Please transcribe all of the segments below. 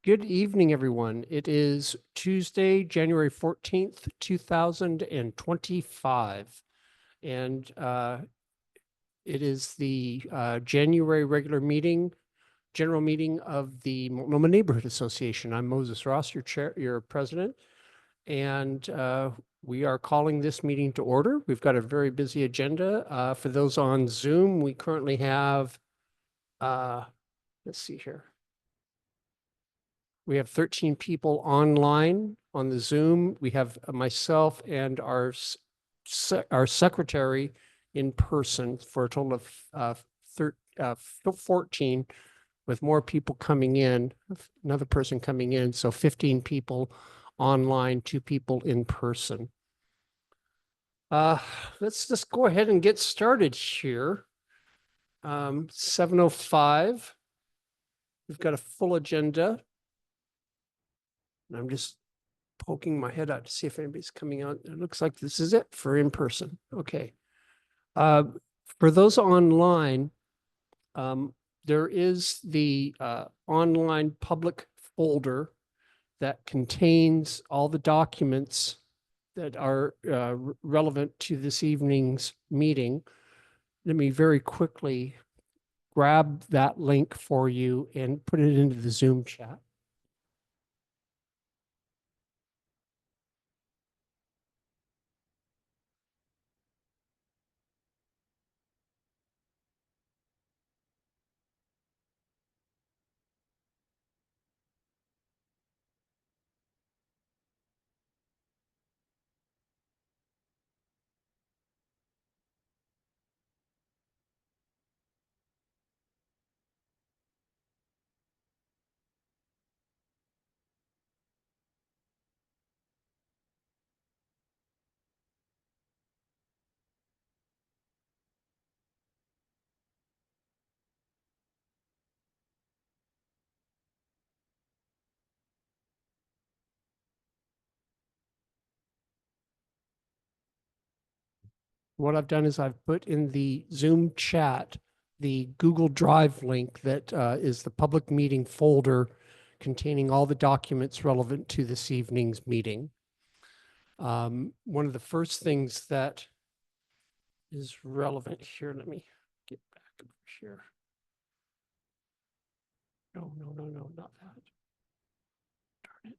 Good evening, everyone. It is Tuesday, January 14th, 2025. And it is the January general meeting of the Multnomah Neighborhood Association. I'm Moses Ross, your president. And we are calling this meeting to order. We've got a very busy agenda. For those on Zoom, we currently have, let's see here. We have 13 people online on the Zoom. We have myself and our secretary in person for a total of 14, with more people coming in, another person coming in. So 15 people online, 2 people in person. Let's just go ahead and get started here. 7:05. We've got a full agenda. And I'm just poking my head out to see if anybody's coming out. It looks like this is it for in person. Okay. For those online, there is the online public folder that contains all the documents that are relevant to this evening's meeting. Let me very quickly grab that link for you and put it into the Zoom chat. What I've done is I've put in the Zoom chat the Google Drive link that is the public meeting folder containing all the documents relevant to this evening's meeting. One of the first things that is relevant here, let me get back over here. No, not that. Darn it.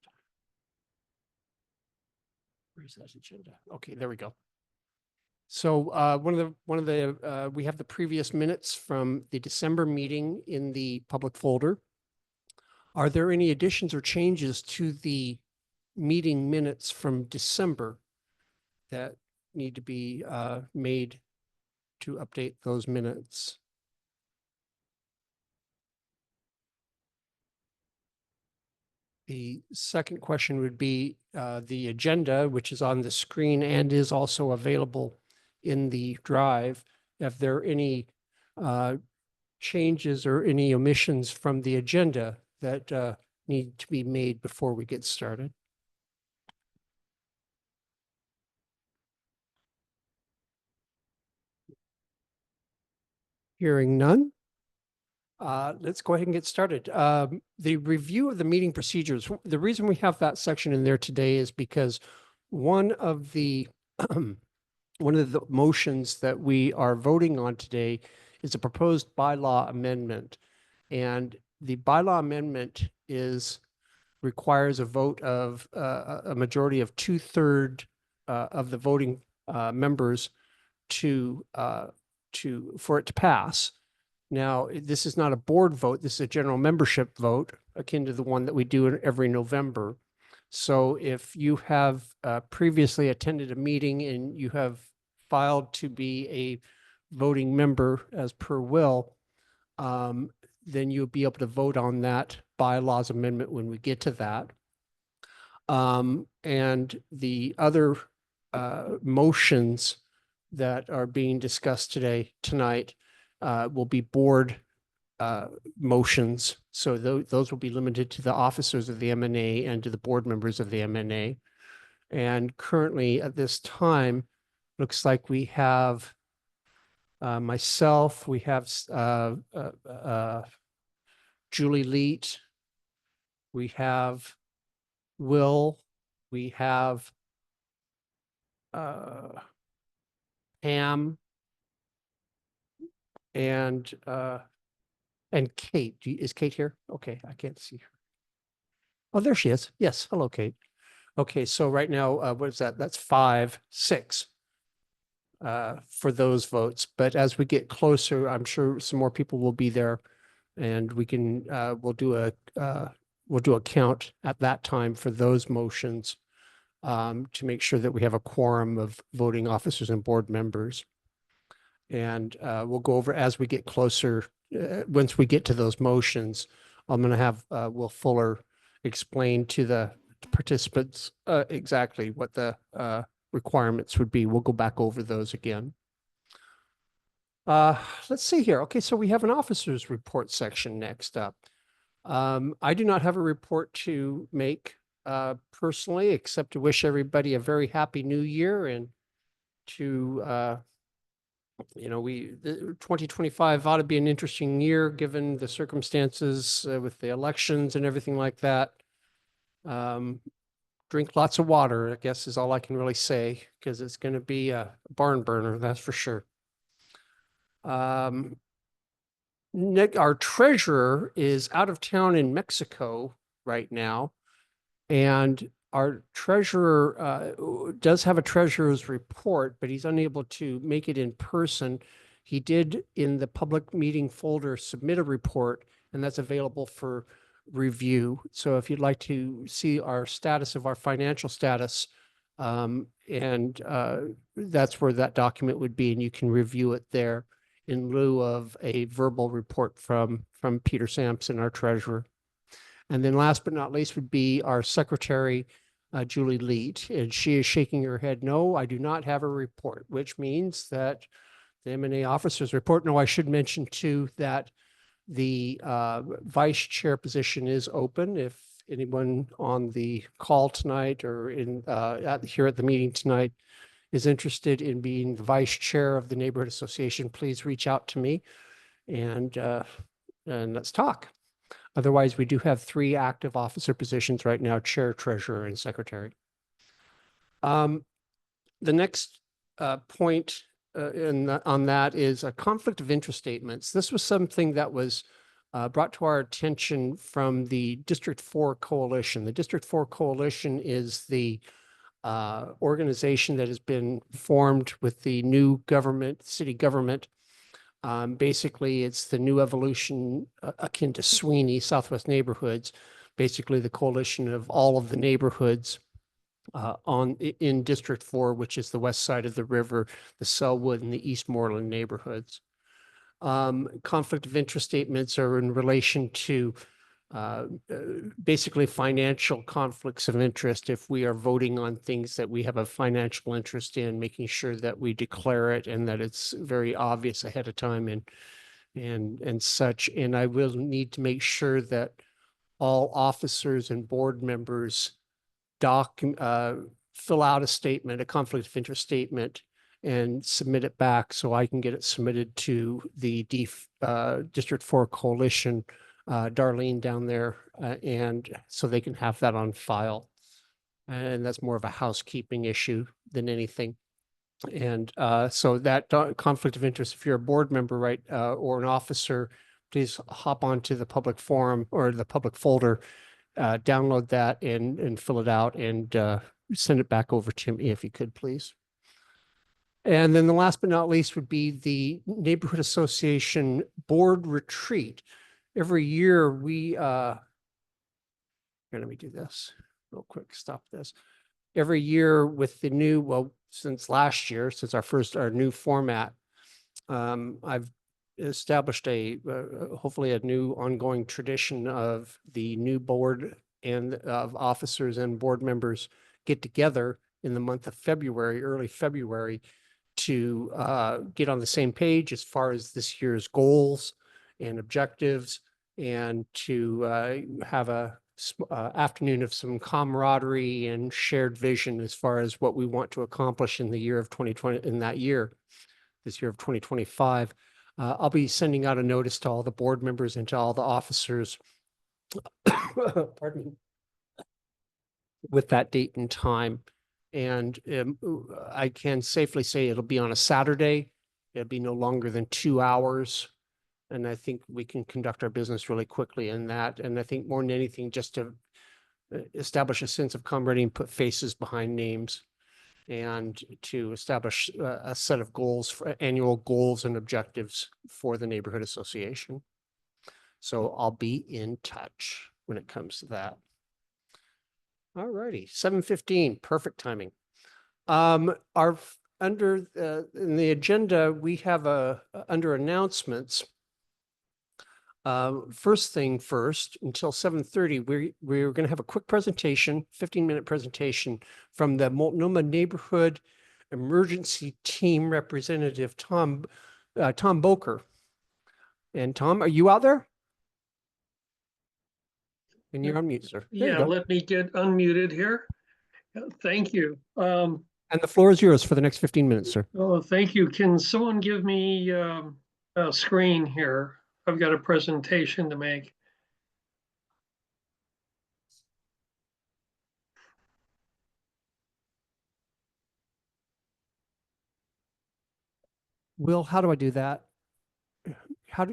Where's that agenda? Okay, there we go. So we have the previous minutes from the December meeting in the public folder. Are there any additions or changes to the meeting minutes from December that need to be made to update those minutes? The second question would be the agenda, which is on the screen and is also available in the drive. If there are any changes or any omissions from the agenda that need to be made before we get started. Hearing none. Let's go ahead and get started. The review of the meeting procedures. The reason we have that section in there today is because one of the motions that we are voting on today is a proposed bylaw amendment. And the bylaw amendment requires a vote of a majority of 2/3 of the voting members for it to pass. Now, this is not a board vote. This is a general membership vote akin to the one that we do every November. So if you have previously attended a meeting and you have filed to be a voting member as per will, then you'll be able to vote on that bylaws amendment when we get to that. And the other motions that are being discussed tonight will be board motions. So those will be limited to the officers of the MNA and to the board members of the MNA. And currently at this time, looks like we have myself, we have Julie Leet, we have Will, we have Pam, and Kate. Is Kate here? Okay, I can't see her. Oh, there she is. Yes. Hello, Kate. Okay, so right now, what is that? That's 5, 6 for those votes. But as we get closer, I'm sure some more people will be there, and we can we'll do a count at that time for those motions to make sure that we have a quorum of voting officers and board members. And we'll go over as we get closer. Once we get to those motions, I'm going to have Will Fuller explain to the participants exactly what the requirements would be. We'll go back over those again. Let's see here. Okay, so we have an officers report section next up. I do not have a report to make personally, except to wish everybody a very happy new year and to 2025 ought to be an interesting year given the circumstances with the elections and everything like that. Drink lots of water, I guess, is all I can really say, because it's going to be a barn burner, that's for sure. Nick, our treasurer, is out of town in Mexico right now, and our treasurer does have a treasurer's report, but he's unable to make it in person. He did, in the public meeting folder, submit a report, and that's available for review. So if you'd like to see our status of our financial status, and that's where that document would be, and you can review it there in lieu of a verbal report from Peter Sampson, our treasurer. And then last but not least would be our secretary, Julie Leet, and she is shaking her head, no, I do not have a report, which means that the M&A officer's report. No, I should mention too that the vice chair position is open. If anyone on the call tonight or here at the meeting tonight is interested in being the vice chair of the neighborhood association, please reach out to me and let's talk. Otherwise, we do have 3 active officer positions right now: chair, treasurer, and secretary. The next point on that is a conflict of interest statements. This was something that was brought to our attention from the District 4 Coalition. The District 4 Coalition is the organization that has been formed with the new government, city government. Basically, it's the new evolution akin to Sweeney, Southwest Neighborhoods, basically the coalition of all of the neighborhoods in District 4, which is the west side of the river, the Sellwood and the Eastmoreland neighborhoods. Conflict of interest statements are in relation to basically financial conflicts of interest. If we are voting on things that we have a financial interest in, making sure that we declare it and that it's very obvious ahead of time and such. And I will need to make sure that all officers and board members fill out a statement, a conflict of interest statement, and submit it back so I can get it submitted to the District 4 Coalition, Darlene down there, and so they can have that on file. And that's more of a housekeeping issue than anything. And so that conflict of interest, if you're a board member, right, or an officer, please hop onto the public forum or the public folder, download that and fill it out and send it back over to me if you could, please. And then the last but not least would be the Neighborhood Association Board Retreat. Every year we, here, let me do this real quick, stop this. Every year with the new, well, since last year, since our new format, I've established hopefully a new ongoing tradition of the new board and of officers and board members get together in the month of February, early February, to get on the same page as far as this year's goals and objectives, and to have a afternoon of some camaraderie and shared vision as far as what we want to accomplish in the year of 2020, this year of 2025. I'll be sending out a notice to all the board members and to all the officers pardon me, with that date and time. And I can safely say it'll be on a Saturday. It'll be no longer than 2 hours. And I think we can conduct our business really quickly in that. And I think more than anything, just to establish a sense of camaraderie and put faces behind names, and to establish a set of goals, for annual goals and objectives for the neighborhood association. So I'll be in touch when it comes to that. All righty, 7:15, perfect timing. Under in the agenda, we have under announcements. First thing first, until 7:30, we're going to have a quick presentation, 15-minute presentation from the Multnomah Neighborhood Emergency Team representative, Tom Boker. And Tom, are you out there? And you're on mute, sir. There Yeah, let me get unmuted here. Thank you. And the floor is yours for the next 15 minutes, sir. Oh, thank you. Can someone give me a screen here? I've got a presentation to make. Will, how do I do that?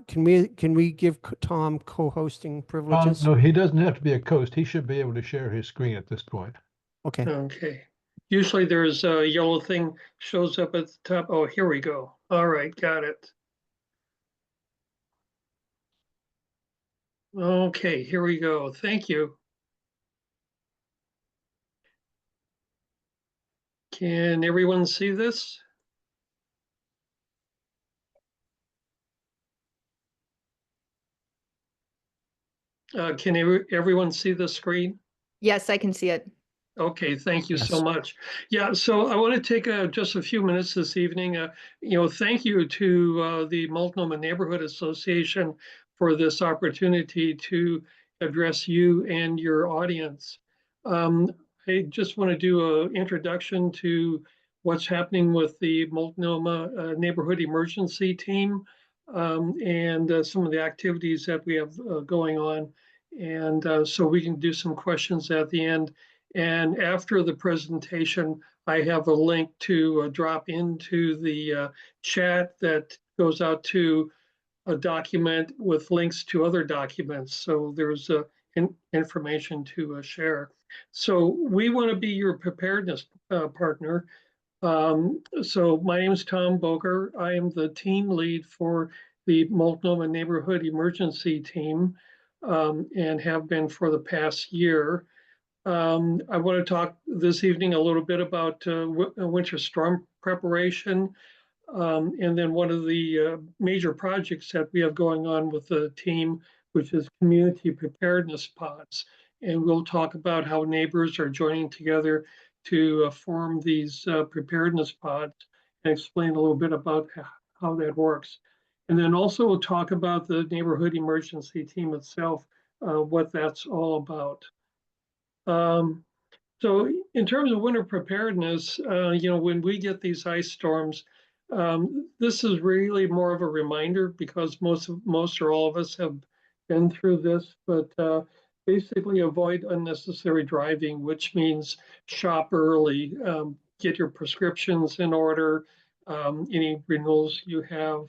Can we give Tom co-hosting privileges? No, he doesn't have to be a host. He should be able to share his screen at this point. Okay. Okay. Usually there's a yellow thing shows up at the top. Oh, here we go. All right, got it. Okay, here we go. Thank you. Can everyone see this? Can everyone see the screen? Yes, I can see it. Okay, thank you so Yes. much. Yeah, so I want to take just a few minutes this evening. Thank you to the Multnomah Neighborhood Association for this opportunity to address you and your audience. I just want to do an introduction to what's happening with the Multnomah Neighborhood Emergency Team, and some of the activities that we have going on. And so we can do some questions at the end. And after the presentation, I have a link to drop into the chat that goes out to a document with links to other documents. So there's information to share. So we want to be your preparedness partner. So my name is Tom Boker. I am the team lead for the Multnomah Neighborhood Emergency Team, and have been for the past year. I want to talk this evening a little bit about winter storm preparation, and then one of the major projects that we have going on with the team, which is community preparedness pods. And we'll talk about how neighbors are joining together to form these preparedness pods, and explain a little bit about how that works. And then also we'll talk about the neighborhood emergency team itself, what that's all about. So in terms of winter preparedness, when we get these ice storms, this is really more of a reminder, because most or all of us have been through this, but basically avoid unnecessary driving, which means shop early, get your prescriptions in order, any renewals you have,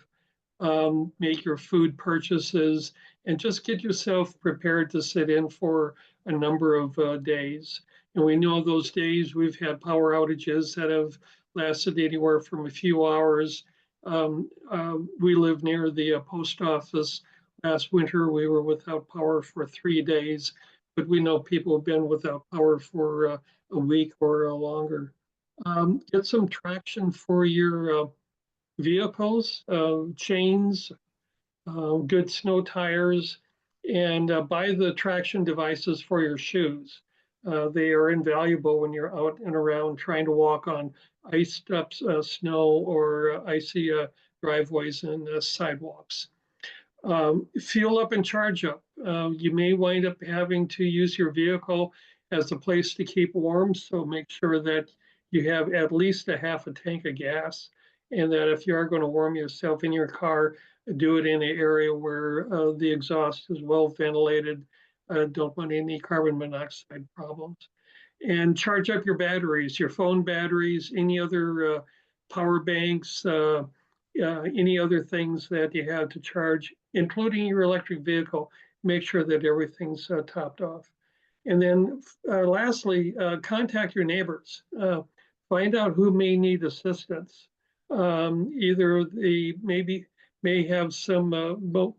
make your food purchases, and just get yourself prepared to sit in for a number of days. And we know those days we've had power outages that have lasted anywhere from a few hours. We live near the post office. Last winter, we were without power for 3 days, but we know people have been without power for a week or longer. Get some traction for your vehicles, chains, good snow tires, and buy the traction devices for your shoes. They are invaluable when you're out and around trying to walk on iced up snow or icy driveways and sidewalks. Fuel up and charge up. You may wind up having to use your vehicle as a place to keep warm, so make sure that you have at least a half a tank of gas, and that if you are going to warm yourself in your car, do it in an area where the exhaust is well ventilated, don't want any carbon monoxide problems. And charge up your batteries, your phone batteries, any other power banks, any other things that you have to charge, including your electric vehicle. Make sure that everything's topped off. And then lastly, contact your neighbors. Find out who may need assistance. Either they may have some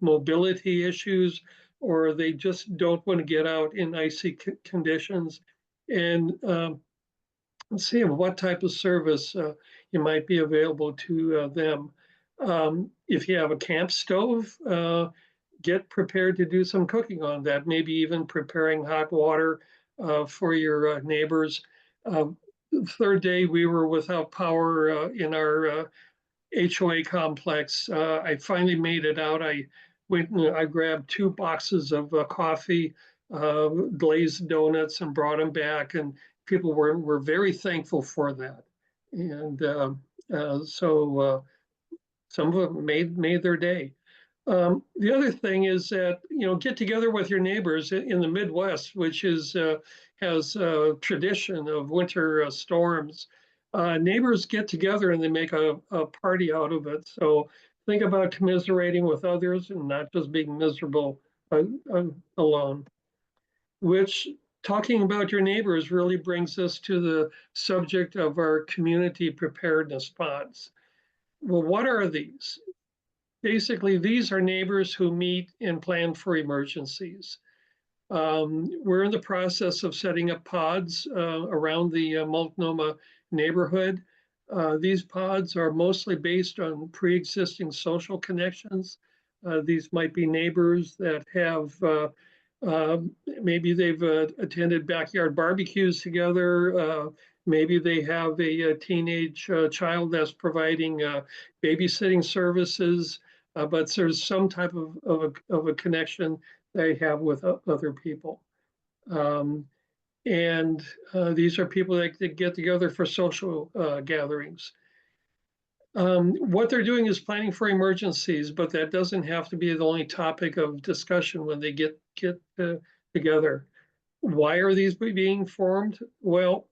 mobility issues, or they just don't want to get out in icy conditions. And see what type of service you might be available to them. If you have a camp stove, get prepared to do some cooking on that, maybe even preparing hot water for your neighbors. The third day we were without power in our HOA complex. I finally made it out. I went and I grabbed 2 boxes of coffee, glazed donuts, and brought them back. And people were very thankful for that. And so some of them made their day. The other thing is that, get together with your neighbors in the Midwest, which has a tradition of winter storms. Neighbors get together and they make a party out of it. So think about commiserating with others and not just being miserable alone. Which, talking about your neighbors really brings us to the subject of our community preparedness pods. Well, what are these? Basically, these are neighbors who meet and plan for emergencies. We're in the process of setting up pods around the Multnomah neighborhood. These pods are mostly based on pre-existing social connections. These might be neighbors that have, maybe they've attended backyard barbecues together. Maybe they have a teenage child that's providing babysitting services. But there's some type of a connection they have with other people. And these are people that get together for social gatherings. What they're doing is planning for emergencies, but that doesn't have to be the only topic of discussion when they get together. Why are these being formed? Well,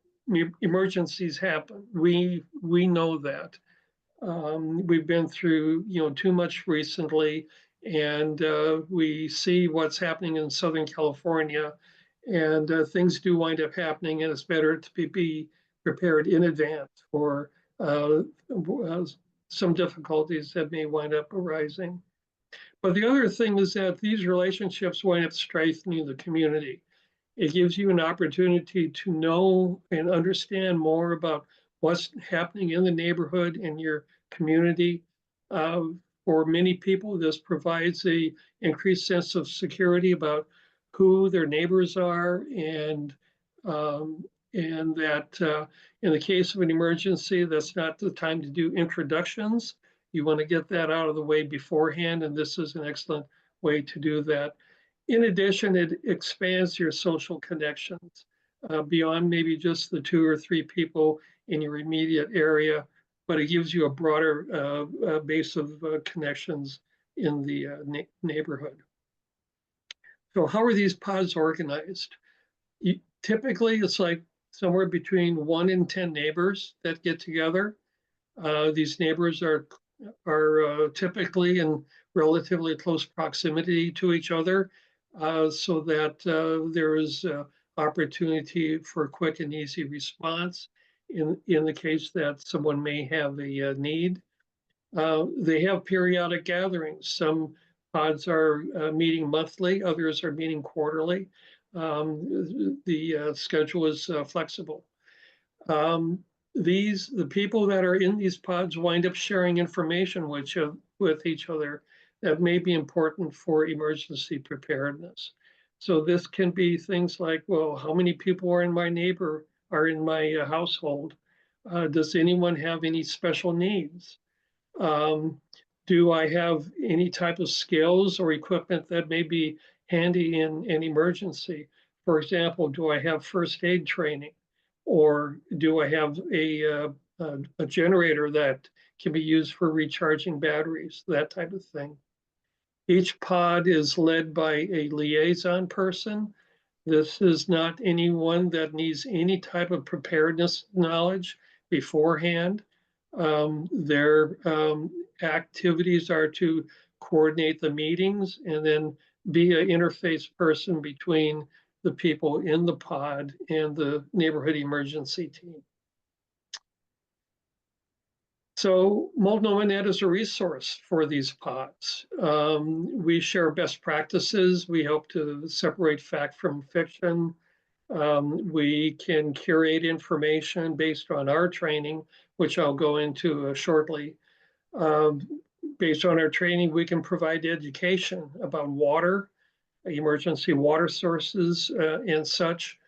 emergencies happen. We know that. We've been through, too much recently, and we see what's happening in Southern California, and things do wind up happening, and it's better to be prepared in advance for some difficulties that may wind up arising. But the other thing is that these relationships wind up strengthening the community. It gives you an opportunity to know and understand more about what's happening in the neighborhood and your community. For many people, this provides a increased sense of security about who their neighbors are, and that in the case of an emergency, that's not the time to do introductions. You want to get that out of the way beforehand, and this is an excellent way to do that. In addition, it expands your social connections beyond maybe just the 2 or 3 people in your immediate area, but it gives you a broader base of connections in the neighborhood. So how are these pods organized? Typically, it's like somewhere between 1 and 10 neighbors that get together. These neighbors are typically in relatively close proximity to each other, so that there is opportunity for quick and easy response in the case that someone may have a need. They have periodic gatherings. Some pods are meeting monthly, others are meeting quarterly. The schedule is flexible. The people that are in these pods wind up sharing information with each other that may be important for emergency preparedness. So this can be things like, well, how many people are in my household? Does anyone have any special needs? Do I have any type of skills or equipment that may be handy in an emergency? For example, do I have first aid training? Or do I have a generator that can be used for recharging batteries, that type of thing? Each pod is led by a liaison person. This is not anyone that needs any type of preparedness knowledge beforehand. Their activities are to coordinate the meetings and then be an interface person between the people in the pod and the neighborhood emergency team. So Multnomah Net is a resource for these pods. We share best practices. We help to separate fact from fiction. We can curate information based on our training, which I'll go into shortly. Based on our training, we can provide education about water, emergency water sources and such,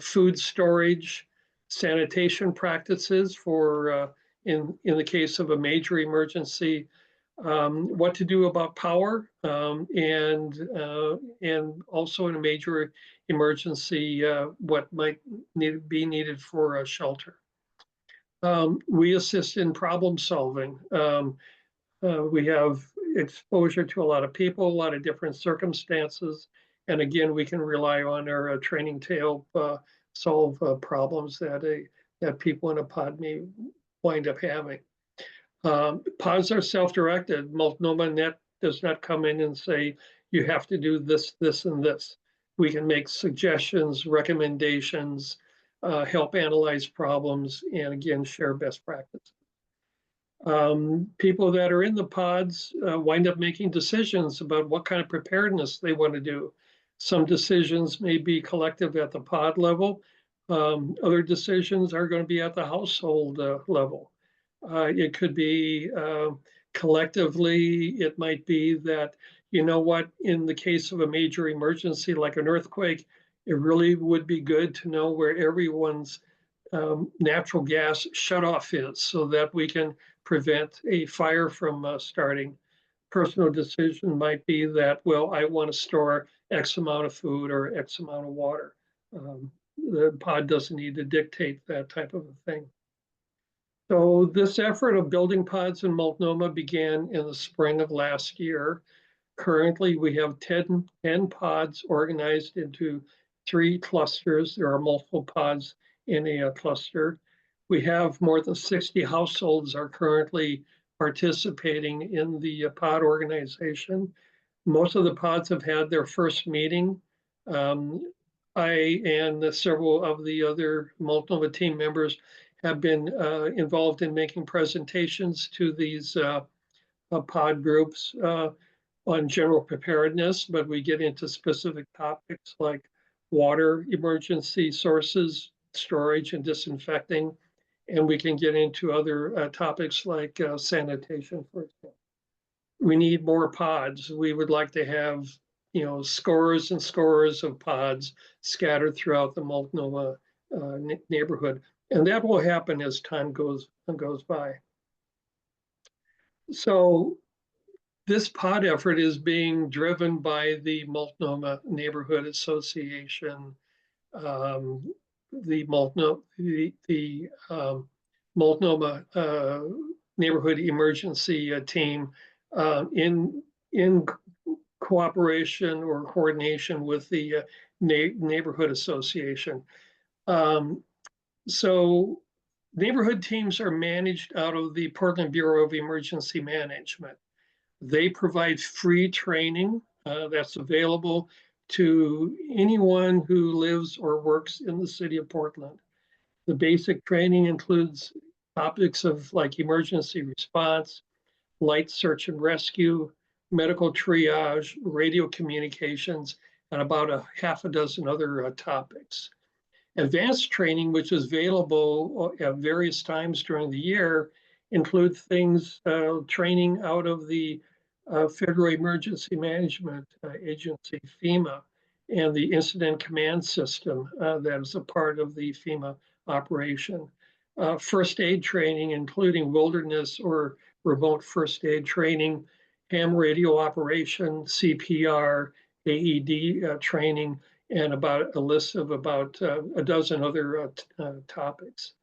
food storage, sanitation practices for in the case of a major emergency, what to do about power, and also in a major emergency, what might be needed for a shelter. We assist in problem solving. We have exposure to a lot of people, a lot of different circumstances. And again, we can rely on our training to help solve problems that people in a pod may wind up having. Pods are self-directed. Multnomah Net does not come in and say, you have to do this, this, and this. We can make suggestions, recommendations, help analyze problems, and again, share best practices. People that are in the pods wind up making decisions about what kind of preparedness they want to do. Some decisions may be collective at the pod level. Other decisions are going to be at the household level. It could be collectively, it might be that, you know what, in the case of a major emergency like an earthquake, it really would be good to know where everyone's natural gas shutoff is so that we can prevent a fire from starting. Personal decision might be that, well, I want to store X amount of food or X amount of water. The pod doesn't need to dictate that type of a thing. So this effort of building pods in Multnomah began in the spring of last year. Currently, we have 10 pods organized into 3 clusters. There are multiple pods in a cluster. We have more than 60 households are currently participating in the pod organization. Most of the pods have had their first meeting. I and several of the other Multnomah team members have been involved in making presentations to these pod groups on general preparedness, but we get into specific topics like water emergency sources, storage and disinfecting, and we can get into other topics like sanitation, for example. We need more pods. We would like to have, you know, scores and scores of pods scattered throughout the Multnomah neighborhood, and that will happen as time goes by. So this pod effort is being driven by the Multnomah Neighborhood Association, the Multnomah Neighborhood Emergency Team in cooperation or coordination with the Neighborhood Association. So neighborhood teams are managed out of the Portland Bureau of Emergency Management. They provide free training that's available to anyone who lives or works in the city of Portland. The basic training includes topics of like emergency response, light search and rescue, medical triage, radio communications, and about a half a dozen other topics. Advanced training, which is available at various times during the year, include things, training out of the Federal Emergency Management Agency, FEMA, and the Incident Command System that is a part of the FEMA operation. First aid training, including wilderness or remote first aid training, ham radio operation, CPR, AED training, and about a list of about a dozen other topics.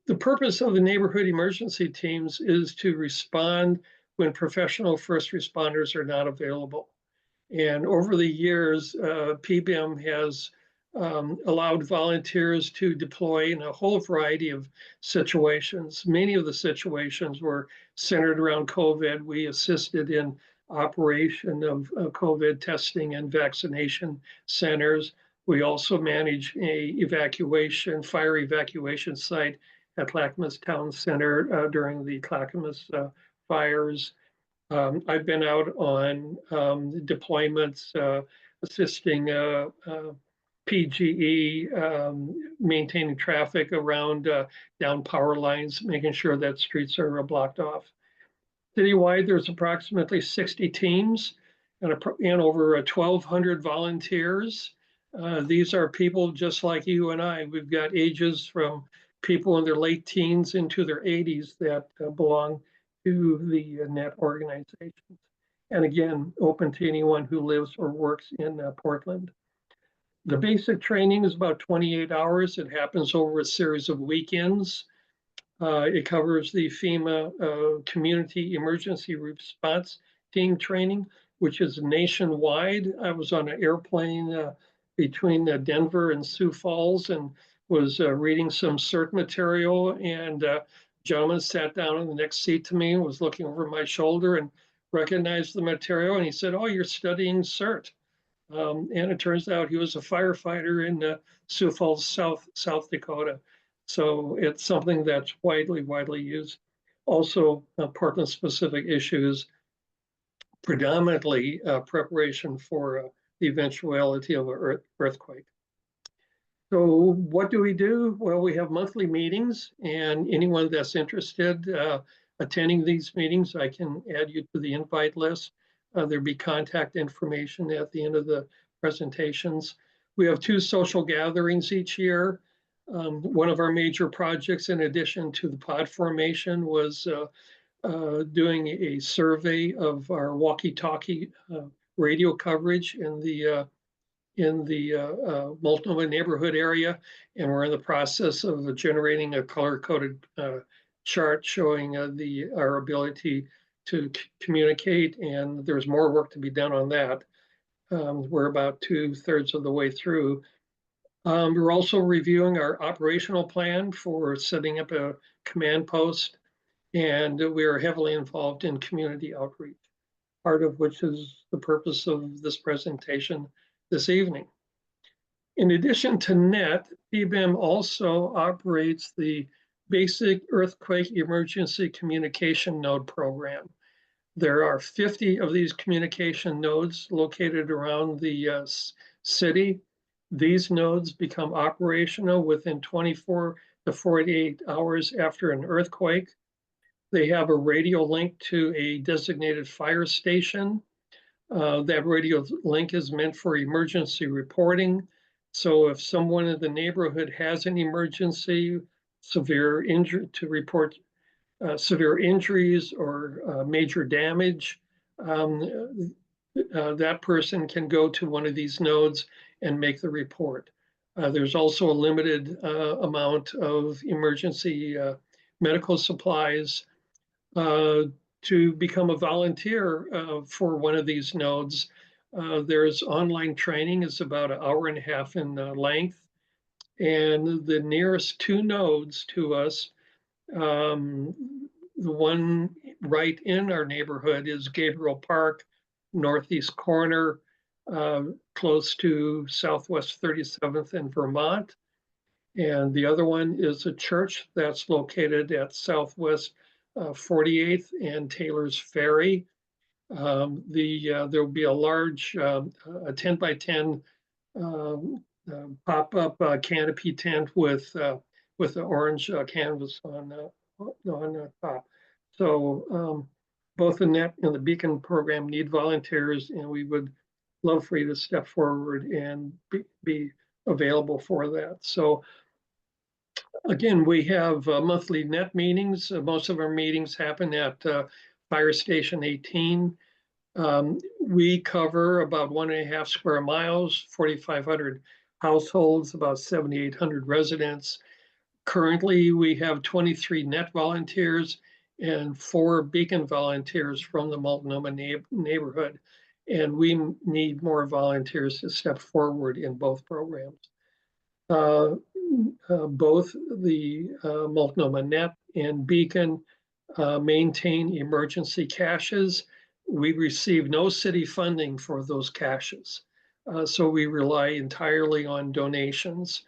The purpose of the neighborhood emergency teams is to respond when professional first responders are not available. And over the years, PBIM has allowed volunteers to deploy in a whole variety of situations. Many of the situations were centered around COVID. We assisted in operation of COVID testing and vaccination centers. We also manage a fire evacuation site at Clackamas Town Center during the Clackamas fires. I've been out on deployments, assisting PGE, maintaining traffic around down power lines, making sure that streets are blocked off. Citywide, there's approximately 60 teams and over 1,200 volunteers. These are people just like you and I. We've got ages from people in their late teens into their 80s that belong to the NET organizations. And again, open to anyone who lives or works in Portland. The basic training is about 28 hours. It happens over a series of weekends. It covers the FEMA Community Emergency Response Team training, which is nationwide. I was on an airplane between Denver and Sioux Falls and was reading some CERT material, and a gentleman sat down in the next seat to me and was looking over my shoulder and recognized the material, and he said, "Oh, you're studying CERT." And it turns out he was a firefighter in Sioux Falls, South Dakota. So it's something that's widely used. Also, Portland-specific issues, predominantly preparation for the eventuality of an earthquake. So what do we do? Well, we have monthly meetings, and anyone that's interested attending these meetings, I can add you to the invite list. There'll be contact information at the end of the presentations. We have 2 social gatherings each year. One of our major projects, in addition to the pod formation, was doing a survey of our walkie-talkie radio coverage in the Multnomah neighborhood area, and we're in the process of generating a color-coded chart showing our ability to communicate, and there's more work to be done on that. We're about 2/3 of the way through. We're also reviewing our operational plan for setting up a command post, and we are heavily involved in community outreach, part of which is the purpose of this presentation this evening. In addition to NET, PBIM also operates the Basic Earthquake Emergency Communication Node Program. There are 50 of these communication nodes located around the city. These nodes become operational within 24 to 48 hours after an earthquake. They have a radio link to a designated fire station. That radio link is meant for emergency reporting. So if someone in the neighborhood has an emergency, severe injury, to report severe injuries or major damage, that person can go to one of these nodes and make the report. There's also a limited amount of emergency medical supplies. To become a volunteer for one of these nodes, there's online training. It's about 1.5 hours in length. And the nearest 2 nodes to us, the one right in our neighborhood is Gabriel Park, northeast corner, close to Southwest 37th and Vermont. And the other one is a church that's located at Southwest 48th and Taylor's Ferry. There will be a large a 10 by 10 pop-up canopy tent with the orange canvas on top. So both the NET and the Beacon program need volunteers, and we would love for you to step forward and be available for that. So again, we have monthly NET meetings. Most of our meetings happen at Fire Station 18. We cover about 1.5 square miles, 4,500 households, about 7,800 residents. Currently, we have 23 NET volunteers and 4 Beacon volunteers from the Multnomah neighborhood. And we need more volunteers to step forward in both programs. Both the Multnomah Net and Beacon maintain emergency caches. We receive no city funding for those caches. So we rely entirely on donations.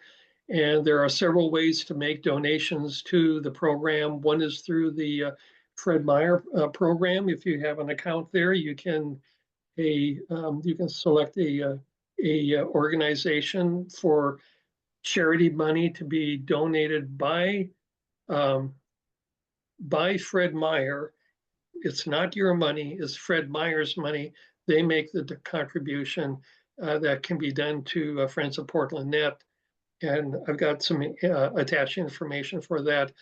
And there are several ways to make donations to the program. One is through the Fred Meyer program. If you have an account there, you can select a organization for charity money to be donated by Fred Meyer. It's not your money, it's Fred Meyer's money. They make the contribution that can be done to Friends of Portland Net. And I've got some attached information for that.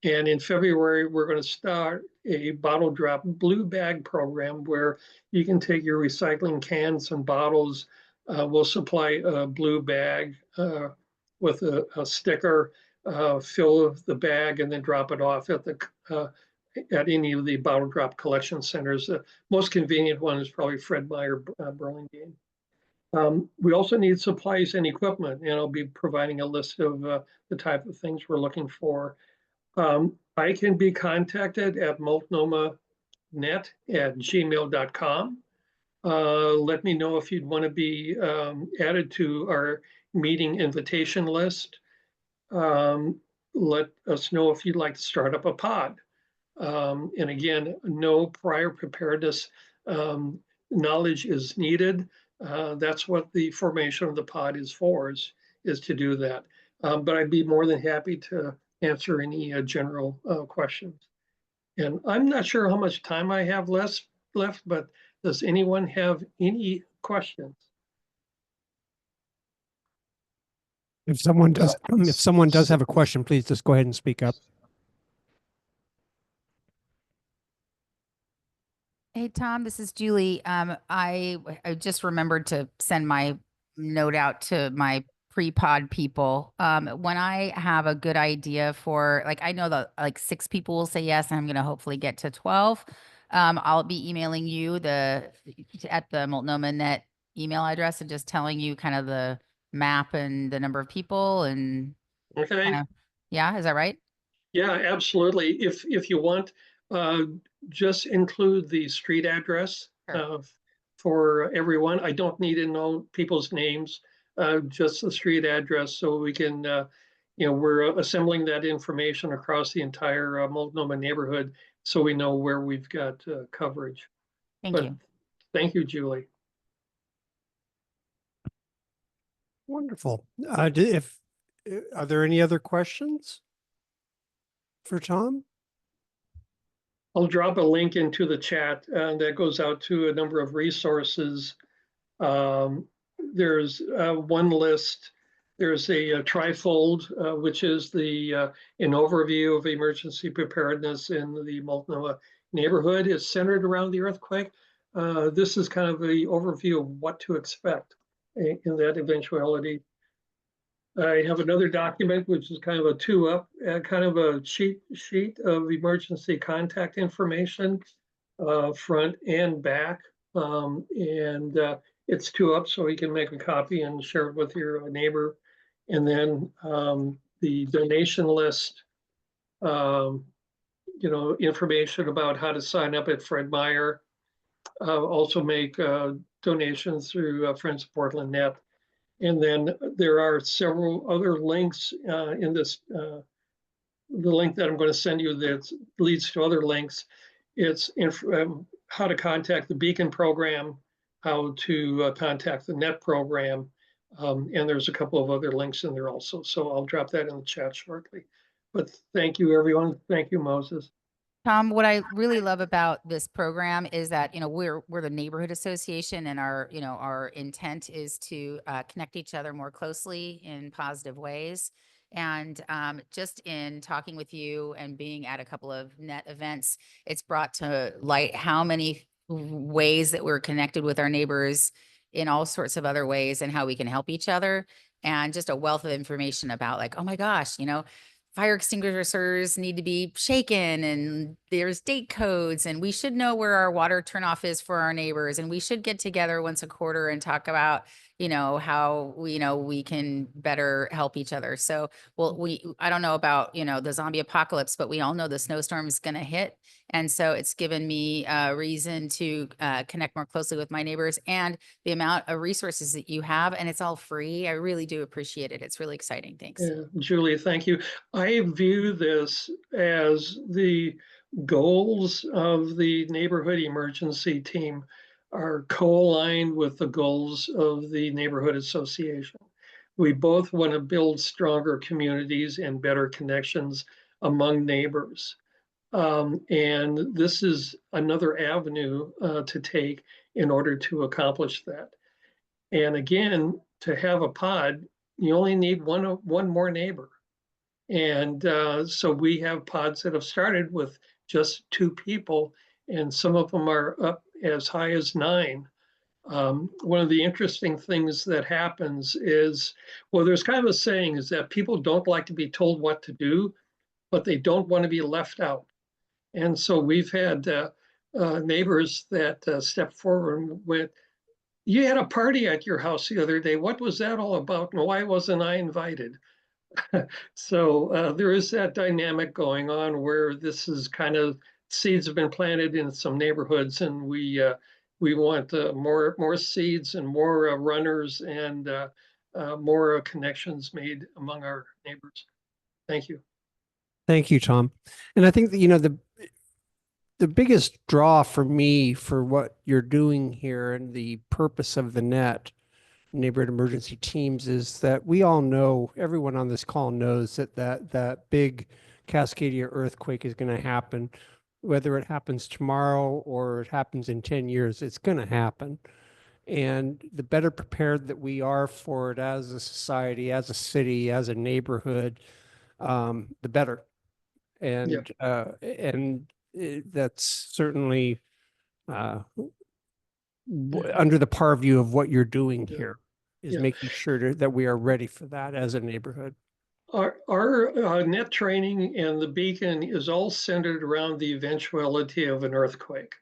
And in February, we're going to start a bottle drop blue bag program where you can take your recycling cans and bottles. We'll supply a blue bag with a sticker, fill the bag, and then drop it off at any of the bottle drop collection centers. The most convenient one is probably Fred Meyer Burlingame. We also need supplies and equipment, and I'll be providing a list of the type of things we're looking for. I can be contacted at multnomahnet@gmail.com. Let me know if you'd want to be added to our meeting invitation list. Let us know if you'd like to start up a pod. And again, no prior preparedness knowledge is needed. That's what the formation of the pod is for, is to do that. But I'd be more than happy to answer any general questions. And I'm not sure how much time I have left, but does anyone have any questions? If someone does have a question, please just go ahead and speak up. Hey, Tom, this is Julie. I just remembered to send my note out to my pre-pod people. When I have a good idea for, like, I know that like 6 people will say yes, and I'm going to hopefully get to 12. I'll be emailing you at the Multnomah Net email address and just telling you kind of the map and the number of people and Okay. Yeah, is that right? Yeah, absolutely. If you want, just include the street address for everyone. I don't need to know people's names, just the street address, so we can, we're assembling that information across the entire Multnomah neighborhood, so we know where we've got coverage. Thank you. Thank you, Julie. Wonderful. Are there any other questions for Tom? I'll drop a link into the chat that goes out to a number of resources. There's one list. There's a trifold, which is an overview of emergency preparedness in the Multnomah neighborhood. It's centered around the earthquake. This is kind of the overview of what to expect in that eventuality. I have another document, which is kind of a 2-up, kind of a sheet of emergency contact information, front and back. It's 2-up, so you can make a copy and share it with your neighbor. And then the donation list, information about how to sign up at Fred Meyer. Also make donations through Friends of Portland Net. And then there are several other links in this, the link that I'm going to send you that leads to other links. It's how to contact the Beacon program, how to contact the NET program, and there's a couple of other links in there also. So I'll drop that in the chat shortly. But thank you, everyone. Thank you, Moses. Tom, what I really love about this program is that, we're the neighborhood association, and our intent is to connect each other more closely in positive ways. And just in talking with you and being at a couple of NET events, it's brought to light how many ways that we're connected with our neighbors in all sorts of other ways, and how we can help each other, and just a wealth of information about, like, oh my gosh, fire extinguishers need to be shaken and there's date codes and we should know where our water turnoff is for our neighbors. And we should get together once a quarter and talk about, how we can better help each other. So, I don't know about, the zombie apocalypse, but we all know the snowstorm is going to hit. And so it's given me a reason to connect more closely with my neighbors and the amount of resources that you have. And it's all free. I really do appreciate it. It's really exciting. Thanks. Yeah, Julie, thank you. I view this as the goals of the neighborhood emergency team are co-aligned with the goals of the neighborhood association. We both want to build stronger communities and better connections among neighbors. And this is another avenue to take in order to accomplish that. And again, to have a pod, you only need one more neighbor. And so we have pods that have started with just 2 people, and some of them are up as high as 9. One of the interesting things that happens is, well, there's kind of a saying is that people don't like to be told what to do, but they don't want to be left out. And so we've had neighbors that stepped forward and went, "You had a party at your house the other day. What was that all about? And why wasn't I invited?" So there is that dynamic going on where this is kind of seeds have been planted in some neighborhoods, and we want more seeds and more runners and more connections made among our neighbors. Thank you. Thank you, Tom. And I think that, the biggest draw for me for what you're doing here and the purpose of the NET, Neighborhood Emergency Teams, is that we all know, everyone on this call knows that big Cascadia earthquake is going to happen. Whether it happens tomorrow or it happens in 10 years, it's going to happen. And the better prepared that we are for it as a society, as a city, as a neighborhood, the better. And that's certainly under the purview of what you're doing here, is making sure that we are ready for that as a neighborhood. Our net training and the beacon is all centered around the eventuality of an earthquake.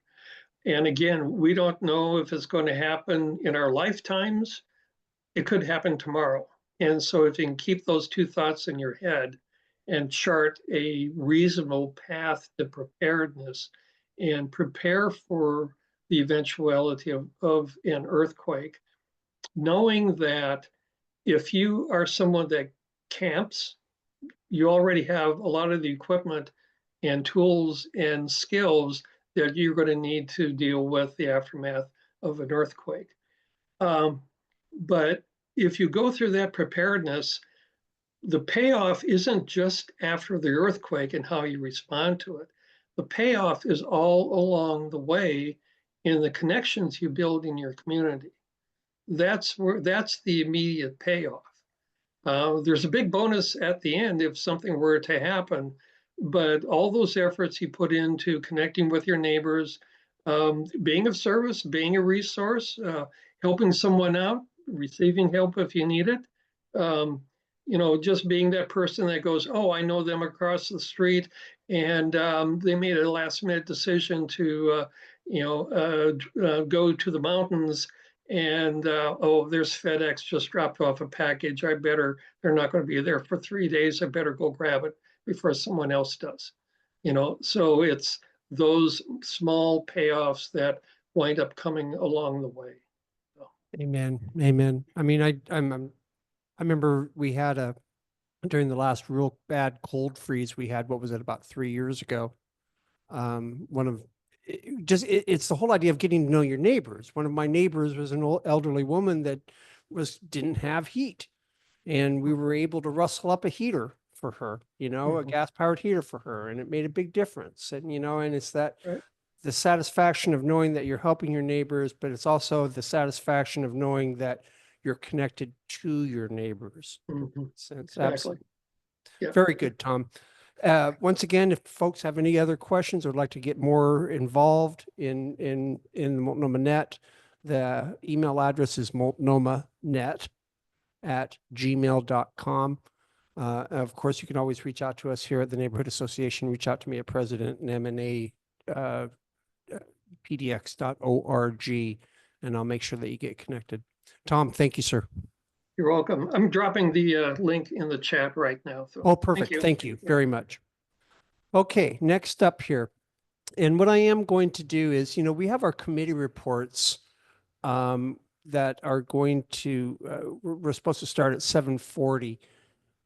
And again, we don't know if it's going to happen in our lifetimes. It could happen tomorrow. And so if you can keep those 2 thoughts in your head and chart a reasonable path to preparedness and prepare for the eventuality of an earthquake, knowing that if you are someone that camps, you already have a lot of the equipment and tools and skills that you're going to need to deal with the aftermath of an earthquake. But if you go through that preparedness, the payoff isn't just after the earthquake and how you respond to it. The payoff is all along the way in the connections you build in your community. That's the immediate payoff. There's a big bonus at the end if something were to happen, but all those efforts you put into connecting with your neighbors, being of service, being a resource, helping someone out, receiving help if you need it, just being that person that goes, "Oh, I know them across the street, and they made a last-minute decision to, go to the mountains, and oh, there's FedEx just dropped off a package. They're not going to be there for 3 days. I better go grab it before someone else does." So it's those small payoffs that wind up coming along the way. So. Amen. Amen. I mean, I remember we had during the last real bad cold freeze we had, what was it, about 3 years ago? It's the whole idea of getting to know your neighbors. One of my neighbors was an old elderly woman that didn't have heat, and we were able to rustle up a heater for her, a gas-powered heater for her, and it made a big difference. And and it's that the satisfaction of knowing that you're helping your neighbors, but it's also the satisfaction of knowing that you're connected to your neighbors. Sense. Exactly. Absolutely. Yeah. Very good, Tom. Once again, if folks have any other questions or would like to get more involved in the Multnomah Net, the email address is multnomahnet@gmail.com. Of course, you can always reach out to us here at the Neighborhood Association. Reach out to me at president@mna pdx.org, and I'll make sure that you get connected. Tom, thank you, sir. You're welcome. I'm dropping the link in the chat right now. So Oh, perfect. Thank you Yeah. very much. Okay, next up here. And what I am going to do is, we have our committee reports that are going to, we're supposed to start at 7:40.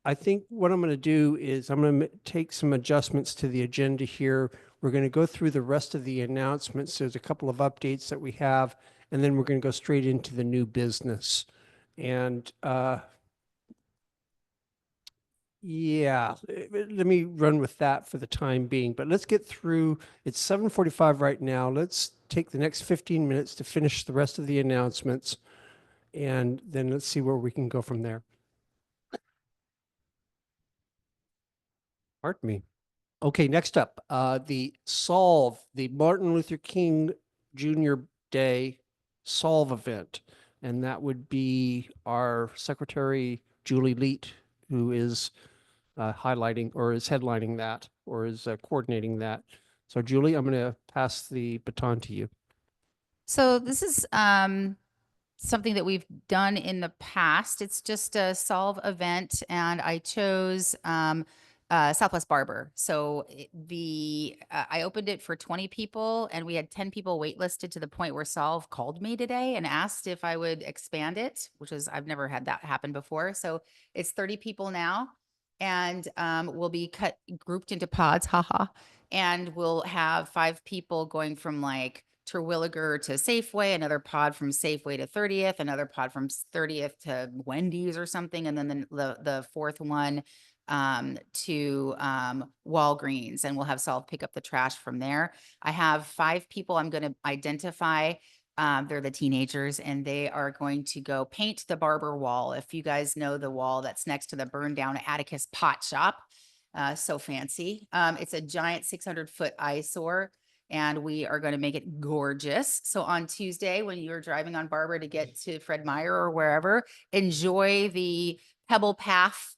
I think what I'm going to do is I'm going to take some adjustments to the agenda here. We're going to go through the rest of the announcements. There's a couple of updates that we have, and then we're going to go straight into the new business. And yeah, let me run with that for the time being, but let's get through. It's 7:45 right now. Let's take the next 15 minutes to finish the rest of the announcements, and then let's see where we can go from there. Pardon me. Okay, next up, the Martin Luther King Jr. Day Solve event. And that would be our Secretary, Julie Leet, who is highlighting or is headlining that or is coordinating that. So Julie, I'm going to pass the baton to you. So this is something that we've done in the past. It's just a solve event, and I chose Southwest Barber. So I opened it for 20 people, and we had 10 people waitlisted to the point where Solve called me today and asked if I would expand it, which is I've never had that happen before. So it's 30 people now, and we'll be grouped into pods, haha, and we'll have 5 people going from like Terwilliger to Safeway, another pod from Safeway to 30th, another pod from 30th to Wendy's or something, and then the fourth one to Walgreens, and we'll have Solve pick up the trash from there. I have 5 people I'm going to identify. They're the teenagers, and they are going to go paint the Barber wall. If you guys know the wall that's next to the burned down Atticus Pot Shop, so fancy. It's a giant 600-foot eyesore, and we are going to make it gorgeous. So on Tuesday, when you're driving on Barber to get to Fred Meyer or wherever, enjoy the Pebble Path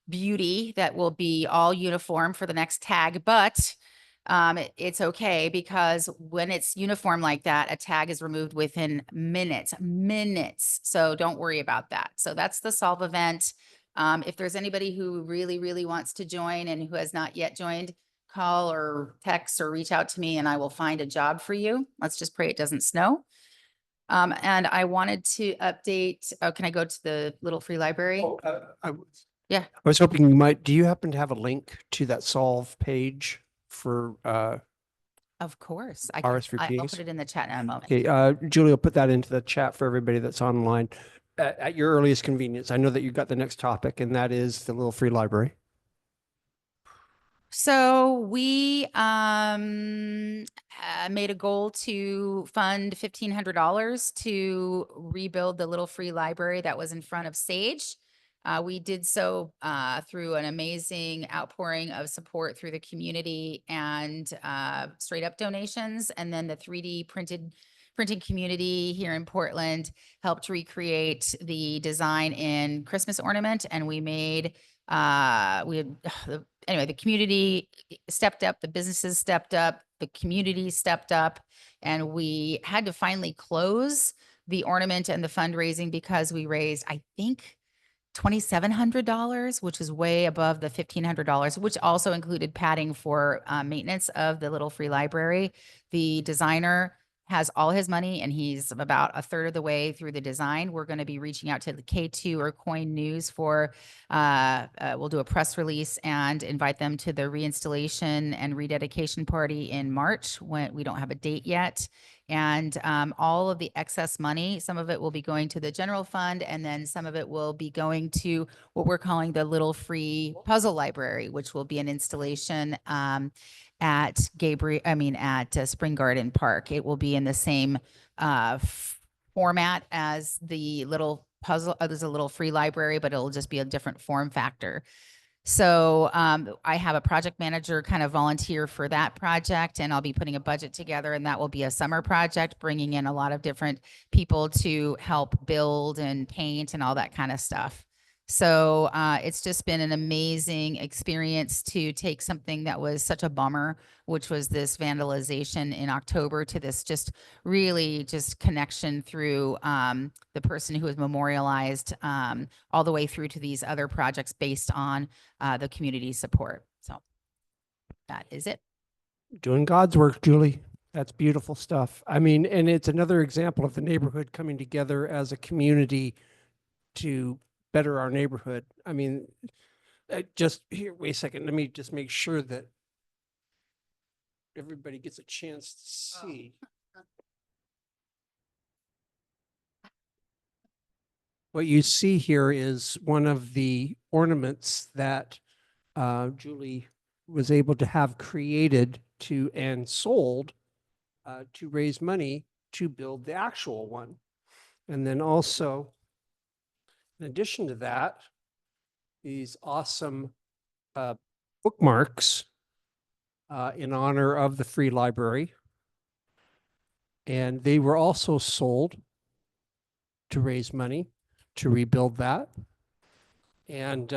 beauty that will be all uniform for the next tag. But it's okay, because when it's uniform like that, a tag is removed within minutes. So don't worry about that. So that's the Solve event. If there's anybody who really, really wants to join and who has not yet joined, call or text or reach out to me, and I will find a job for you. Let's just pray it doesn't snow. And I wanted to update. Oh, can I go to the Little Free Library? Yeah. I was hoping you might. Do you happen to have a link to that Solve page for Of course. I'll RSVPs? put it in the chat in a moment. Okay, Julie will put that into the chat for everybody that's online at your earliest convenience. I know that you've got the next topic, and that is the Little Free Library. So we made a goal to fund $1,500 to rebuild the Little Free Library that was in front of Sage. We did so through an amazing outpouring of support through the community and straight up donations. And then the 3D printing community here in Portland helped recreate the design in Christmas ornament. And we made, anyway, the community stepped up, the businesses stepped up, the community stepped up, and we had to finally close the ornament and the fundraising because we raised, I think, $2,700, which is way above the $1,500, which also included padding for maintenance of the Little Free Library. The designer has all his money, and he's about a third of the way through the design. We're going to be reaching out to the K2 or Coin News for, we'll do a press release and invite them to the reinstallation and rededication party in March, when we don't have a date yet. And all of the excess money, some of it will be going to the general fund, and then some of it will be going to what we're calling the Little Free Puzzle Library, which will be an installation at Spring Garden Park. It will be in the same format as the little puzzle. There's a Little Free Library, but it'll just be a different form factor. So I have a project manager kind of volunteer for that project, and I'll be putting a budget together, and that will be a summer project, bringing in a lot of different people to help build and paint and all that kind of stuff. So it's just been an amazing experience to take something that was such a bummer, which was this vandalization in October, to this just really just connection through the person who was memorialized all the way through to these other projects based on the community support. So that is it. Doing God's work, Julie. That's beautiful stuff. I mean, and it's another example of the neighborhood coming together as a community to better our neighborhood. I mean, just here, wait a second. Let me just make sure that everybody gets a chance to see. What you see here is one of the ornaments that Julie was able to have created to and sold to raise money to build the actual one. And then also, in addition to that, these awesome bookmarks in honor of the free library. And they were also sold to raise money to rebuild that. And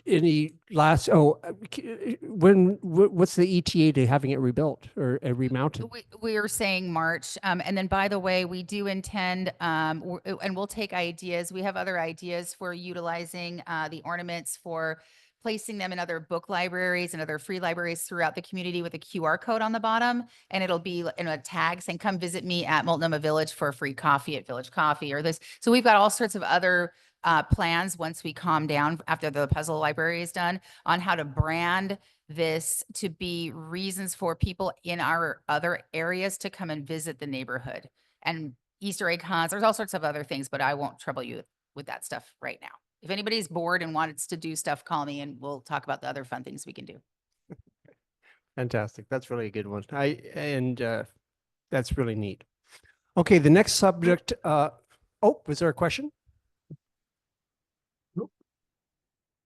any last, what's the ETA to having it rebuilt or remounted? We are saying March. And then, by the way, we do intend, and we'll take ideas. We have other ideas for utilizing the ornaments, for placing them in other book libraries and other free libraries throughout the community with a QR code on the bottom. And it'll be in a tag saying, come visit me at Multnomah Village for a free coffee at Village Coffee or this. So we've got all sorts of other plans once we calm down after the puzzle library is done on how to brand this to be reasons for people in our other areas to come and visit the neighborhood, and Easter egg hunts. There's all sorts of other things, but I won't trouble you with that stuff right now. If anybody's bored and wants to do stuff, call me and we'll talk about the other fun things we can do. Fantastic. That's really a good one. That's really neat. Okay, the next subject, was there a question?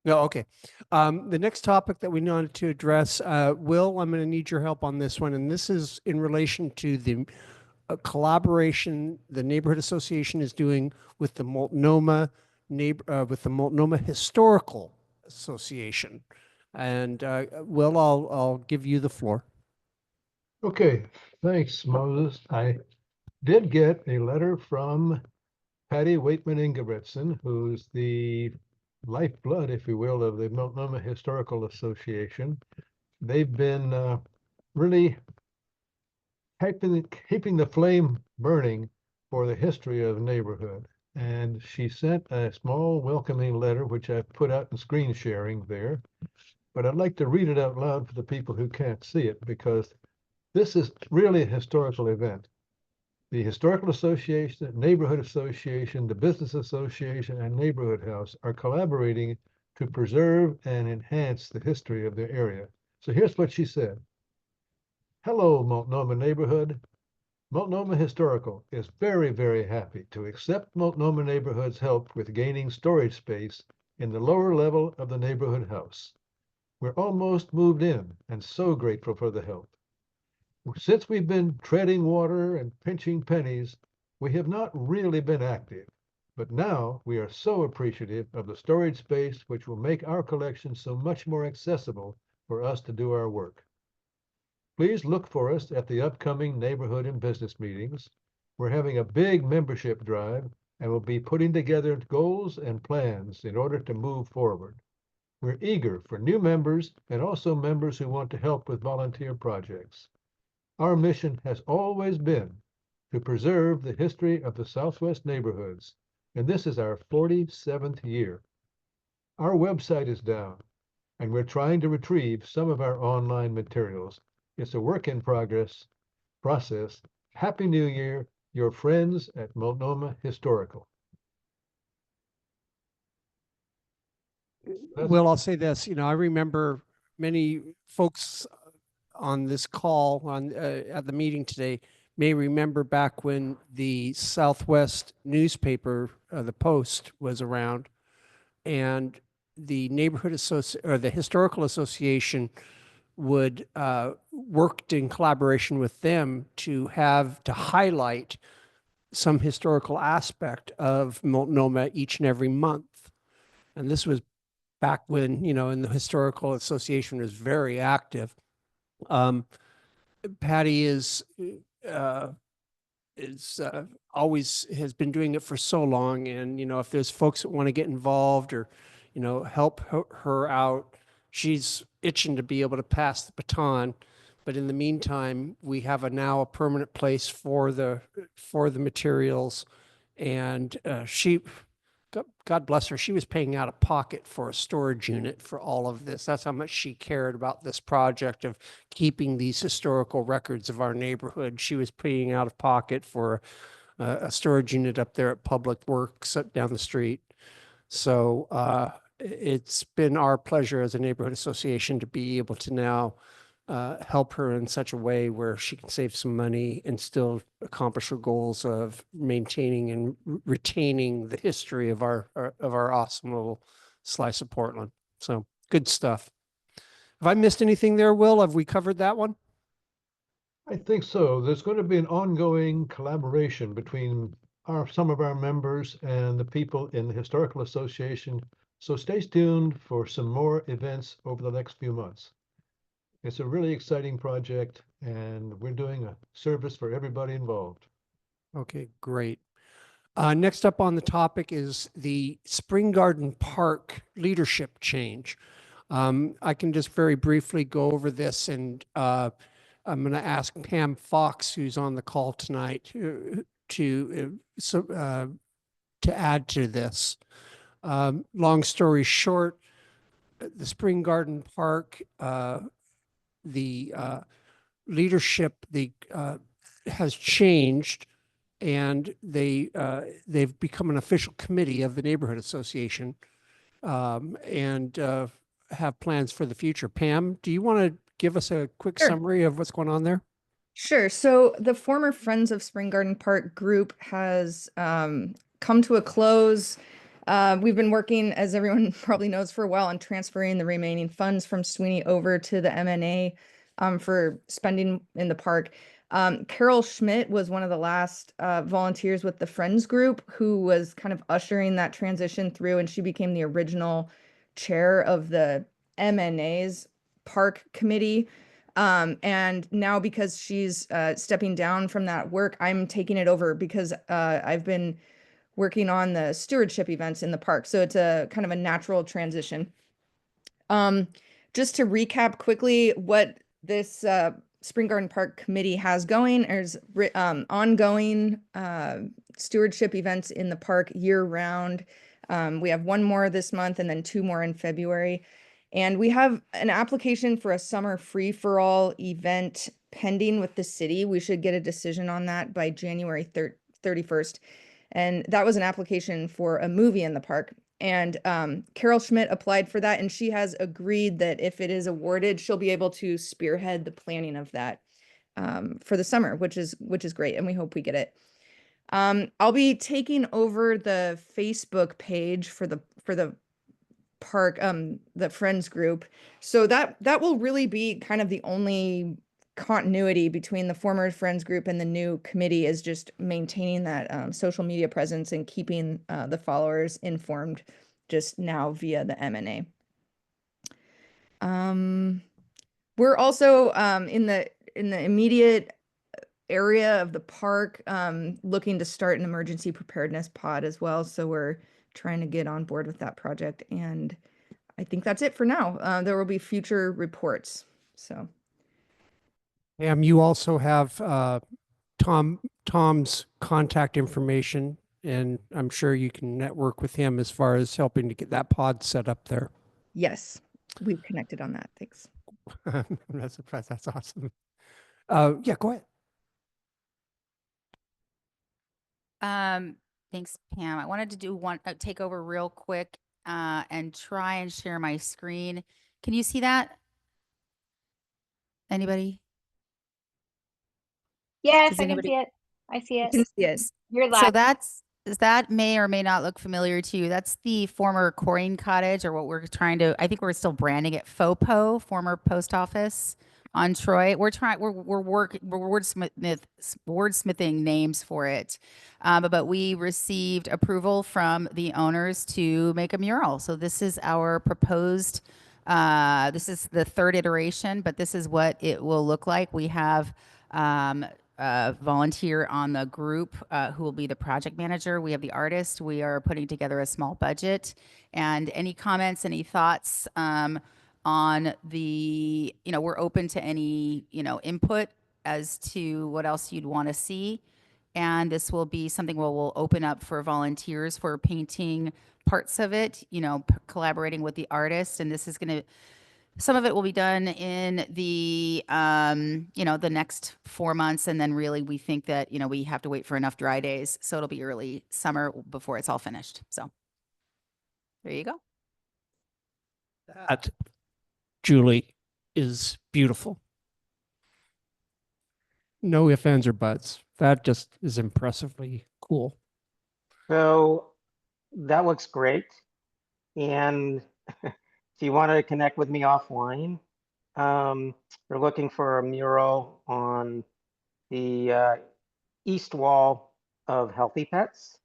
No, okay. The next topic that we wanted to address, Will, I'm going to need your help on this one. And this is in relation to the collaboration the Neighborhood Association is doing with the Multnomah Historical Association. And Will, I'll give you the floor. Okay, thanks, Moses. I did get a letter from Patty Waitman Ingebrigtsen, who's the lifeblood, if you will, of the Multnomah Historical Association. They've been really keeping the flame burning for the history of the neighborhood. And she sent a small welcoming letter, which I put out in screen sharing there. But I'd like to read it out loud for the people who can't see it, because this is really a historical event. The Historical Association, Neighborhood Association, the Business Association, and Neighborhood House are collaborating to preserve and enhance the history of their area. So here's what she said. Hello, Multnomah neighborhood. Multnomah Historical is very, very happy to accept Multnomah neighborhood's help with gaining storage space in the lower level of the neighborhood house. We're almost moved in and so grateful for the help. Since we've been treading water and pinching pennies, we have not really been active, but now we are so appreciative of the storage space, which will make our collection so much more accessible for us to do our work. Please look for us at the upcoming neighborhood and business meetings. We're having a big membership drive and we'll be putting together goals and plans in order to move forward. We're eager for new members and also members who want to help with volunteer projects. Our mission has always been to preserve the history of the Southwest neighborhoods, and this is our 47th year. Our website is down, and we're trying to retrieve some of our online materials. It's a work in progress process. Happy New Year, your friends at Multnomah Historical. Well, I'll say this, I remember many folks on this call at the meeting today may remember back when the Southwest newspaper, the Post, was around, and the the Historical Association would worked in collaboration with them to highlight some historical aspect of Multnomah each and every month. And this was back when, you know, and the Historical Association was very active. Patty always has been doing it for so long. And, you know, if there's folks that want to get involved or, you know, help her out, she's itching to be able to pass the baton. But in the meantime, we have now a permanent place for the materials. And God bless her, she was paying out of pocket for a storage unit for all of this. That's how much she cared about this project of keeping these historical records of our neighborhood. She was paying out of pocket for a storage unit up there at Public Works up down the street. So it's been our pleasure as a neighborhood association to be able to now help her in such a way where she can save some money and still accomplish her goals of maintaining and retaining the history of our awesome little slice of Portland. So good stuff. Have I missed anything there, Will? Have we covered that one? I think so. There's going to be an ongoing collaboration between some of our members and the people in the Historical Association. So stay tuned for some more events over the next few months. It's a really exciting project, and we're doing a service for everybody involved. Okay, great. Next up on the topic is the Spring Garden Park leadership change. I can just very briefly go over this, and I'm going to ask Pam Fox, who's on the call tonight, to add to this. Long story short, the Spring Garden Park, the leadership has changed, and they've become an official committee of the neighborhood association, and have plans for the future. Pam, do you want to give us a quick Sure. summary of what's going on there? Sure. So the former Friends of Spring Garden Park group has come to a close. We've been working, as everyone probably knows, for a while on transferring the remaining funds from Sweeney over to the MNA for spending in the park. Carol Schmidt was one of the last volunteers with the Friends group who was kind of ushering that transition through, and she became the original chair of the MNA's park committee. And now, because she's stepping down from that work, I'm taking it over because I've been working on the stewardship events in the park. So it's a kind of a natural transition. Just to recap quickly what this Spring Garden Park Committee has going, there's ongoing stewardship events in the park year round. We have one more this month and then two more in February. And we have an application for a summer free-for-all event pending with the city. We should get a decision on that by January 31st. And that was an application for a movie in the park. And Carol Schmidt applied for that, and she has agreed that if it is awarded, she'll be able to spearhead the planning of that for the summer, which is great, and we hope we get it. I'll be taking over the Facebook page for the park, the Friends group. So that will really be kind of the only continuity between the former Friends group and the new committee, is just maintaining that social media presence and keeping the followers informed, just now via the MNA. We're also in the immediate area of the park looking to start an emergency preparedness pod as well. So we're trying to get on board with that project, and I think that's it for now. There will be future reports. So. You also have Tom's contact information, and I'm sure you can network with him as far as helping to get that pod set up there. Yes, we've connected on that. Thanks. That's awesome. Yeah, go ahead. Thanks, Pam. I wanted to do take over real quick and try and share my screen. Can you see that? Anybody? Yes, Does I anybody- can see it. I see You it. can see it. You're So live. that may or may not look familiar to you. That's the former Corrine Cottage, or what we're trying to, I think we're still branding it FOPO, former post office on Troy. We're wordsmithing names for it. But we received approval from the owners to make a mural. So this is our proposed, this is the third iteration, but this is what it will look like. We have a volunteer on the group who will be the project manager. We have the artist. We are putting together a small budget. And any comments, any thoughts on the, we're open to any, input as to what else you'd want to see. And this will be something where we'll open up for volunteers for painting parts of it, collaborating with the artist. And this is going to, some of it will be done in the, the next 4 months. And then really we think that, we have to wait for enough dry days. So it'll be early summer before it's all finished. So there you go. That, Julie, is beautiful. No ifs, ands, or buts. That just is impressively cool. So that looks great. And if you want to connect with me offline, we're looking for a mural on the east wall of Healthy Pets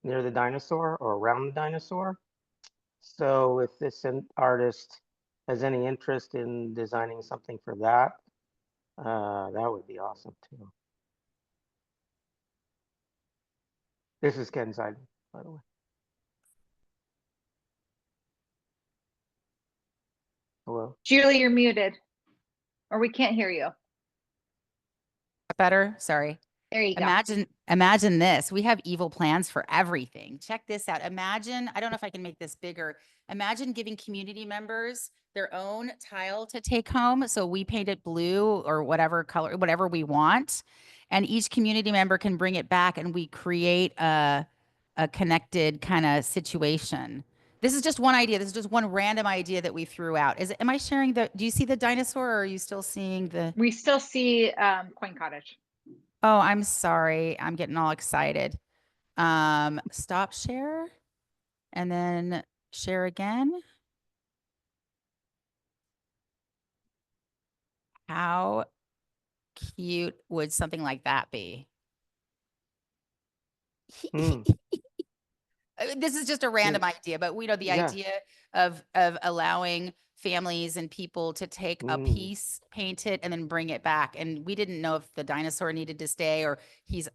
near the dinosaur or around the dinosaur. So if this artist has any interest in designing something for that, that would be awesome too. This is Ken Seiden, by the way. Hello. Julie, you're muted, or we can't hear you. Better? Sorry. There you go. Imagine this. We have evil plans for everything. Check this out. Imagine, I don't know if I can make this bigger. Imagine giving community members their own tile to take home. So we paint it blue or whatever color, whatever we want. And each community member can bring it back and we create a connected kind of situation. This is just one idea. This is just one random idea that we threw out. Am I sharing do you see the dinosaur or are you still seeing the? We still see Coin Cottage. Oh, I'm sorry. I'm getting all excited. Stop share and then share again. How cute would something like that be? This is just a random idea, but we know the idea of allowing families and people to take a piece, paint it, and then bring it back. And we didn't know if the dinosaur needed to stay or he's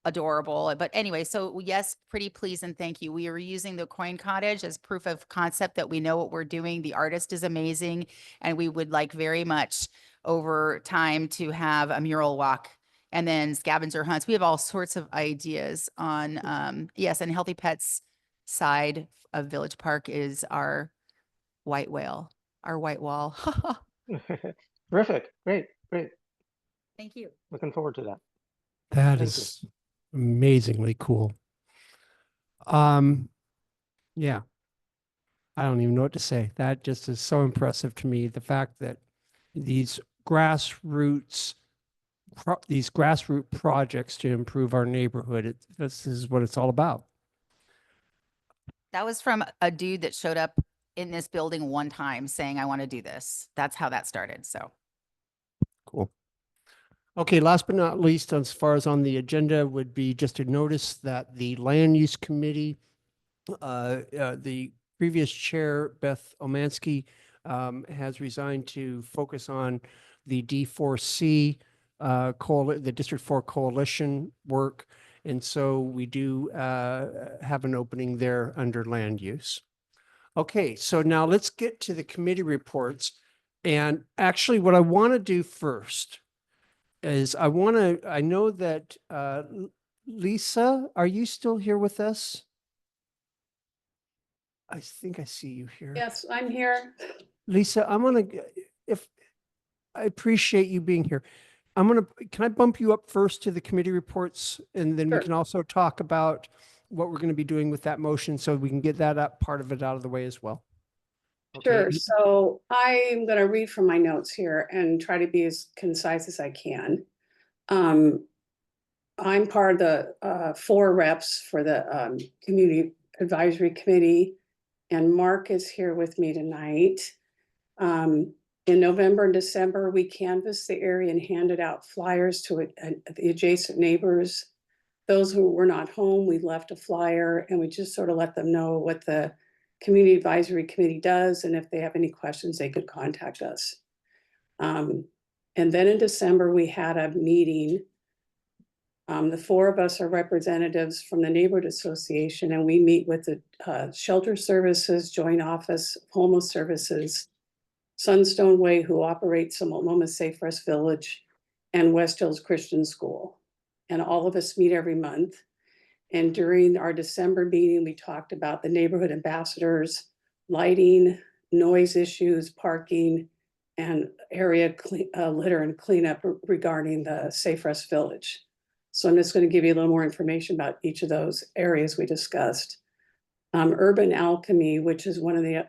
adorable. But anyway, so yes, pretty please and thank you. We are using the Coin Cottage as proof of concept that we know what we're doing. The artist is amazing, and we would like very much over time to have a mural walk and then scavenger hunts. We have all sorts of ideas on, yes, and Healthy Pets side of Village Park is our white whale, our white wall. Terrific. Great. Thank you. Looking forward to that. That Thank is amazingly cool. Yeah, I don't even know what to say. That just is so impressive to me. The fact that these grassroots projects to improve our neighborhood, this is what it's all about. That was from a dude that showed up in this building one time saying, I want to do this. That's how that started. So cool. Okay, last but not least, as far as on the agenda would be just to notice that the Land Use Committee, the previous chair, Beth Omansky, has resigned to focus on the D4C, the District 4 Coalition work. And so we do have an opening there under land use. Okay, so now let's get to the committee reports. And actually what I want to do first is I know that Lisa, are you still here with us? I think I see you here. Yes, I'm here. Lisa, I appreciate you being here. Can I bump you up first to the committee reports, and then we Sure. can also talk about what we're going to be doing with that motion so we can get that part of it out of the way as well. Sure. Okay. So I'm going to read from my notes here and try to be as concise as I can. I'm part of the 4 reps for the Community Advisory Committee, and Mark is here with me tonight. In November and December, we canvassed the area and handed out flyers to the adjacent neighbors. Those who were not home, we left a flyer and we just sort of let them know what the Community Advisory Committee does, and if they have any questions, they could contact us. And then in December, we had a meeting. The four of us are representatives from the Neighborhood Association, and we meet with the Shelter Services, Joint Office, Homeless Services, Sunstone Way, who operates the Multnomah Safe Rest Village, and West Hills Christian School. And all of us meet every month. And during our December meeting, we talked about the neighborhood ambassadors, lighting, noise issues, parking, and area litter and cleanup regarding the Safe Rest Village. So I'm just going to give you a little more information about each of those areas we discussed. Urban Alchemy, which is one of the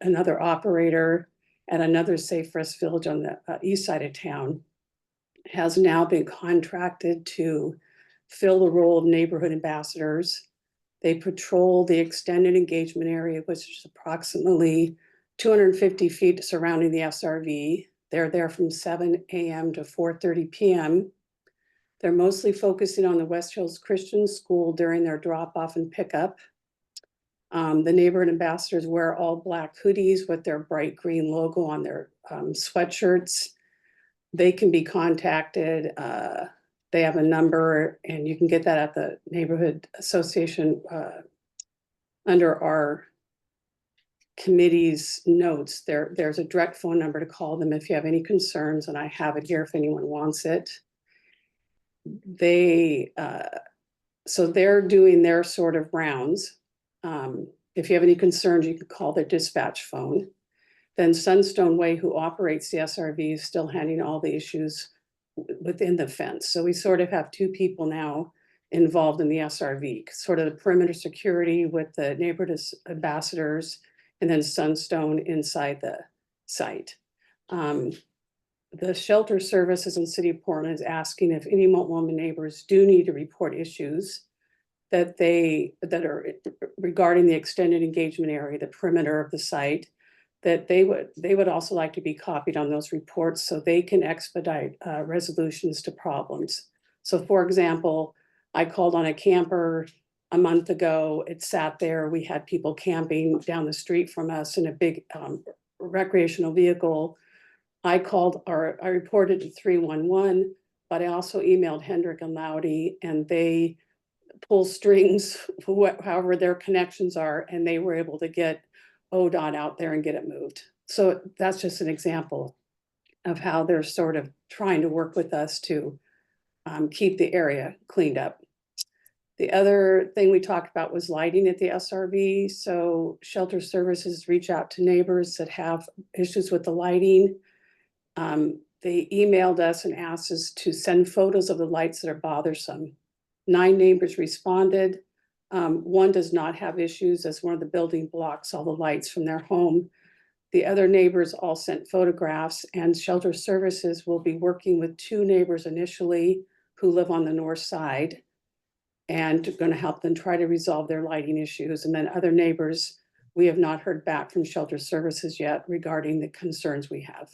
another operator at another Safe Rest Village on the east side of town, has now been contracted to fill the role of neighborhood ambassadors. They patrol the extended engagement area, which is approximately 250 feet surrounding the SRV. They're there from 7 a.m. to 4:30 p.m. They're mostly focusing on the West Hills Christian School during their drop-off and pickup. The neighborhood ambassadors wear all black hoodies with their bright green logo on their sweatshirts. They can be contacted. They have a number, and you can get that at the Neighborhood Association under our committee's notes. There's a direct phone number to call them if you have any concerns, and I have it here if anyone wants it. So they're doing their sort of rounds. If you have any concerns, you can call their dispatch phone. Then Sunstone Way, who operates the SRV, is still handling all the issues within the fence. So we sort of have two people now involved in the SRV, sort of the perimeter security with the neighborhood ambassadors, and then Sunstone inside the site. The Shelter Services in City of Portland is asking if any Multnomah neighbors do need to report issues that are regarding the extended engagement area, the perimeter of the site, that they would also like to be copied on those reports so they can expedite resolutions to problems. So for example, I called on a camper a month ago. It sat there. We had people camping down the street from us in a big recreational vehicle. I reported to 311, but I also emailed Hendrick and Loudy, and they pull strings, however their connections are, and they were able to get ODOT out there and get it moved. So that's just an example of how they're sort of trying to work with us to keep the area cleaned up. The other thing we talked about was lighting at the SRV. So Shelter Services reach out to neighbors that have issues with the lighting. They emailed us and asked us to send photos of the lights that are bothersome. 9 neighbors responded. One does not have issues, as one of the building blocks all the lights from their home. The other neighbors all sent photographs, and Shelter Services will be working with 2 neighbors initially who live on the north side and going to help them try to resolve their lighting issues. And then other neighbors, we have not heard back from Shelter Services yet regarding the concerns we have.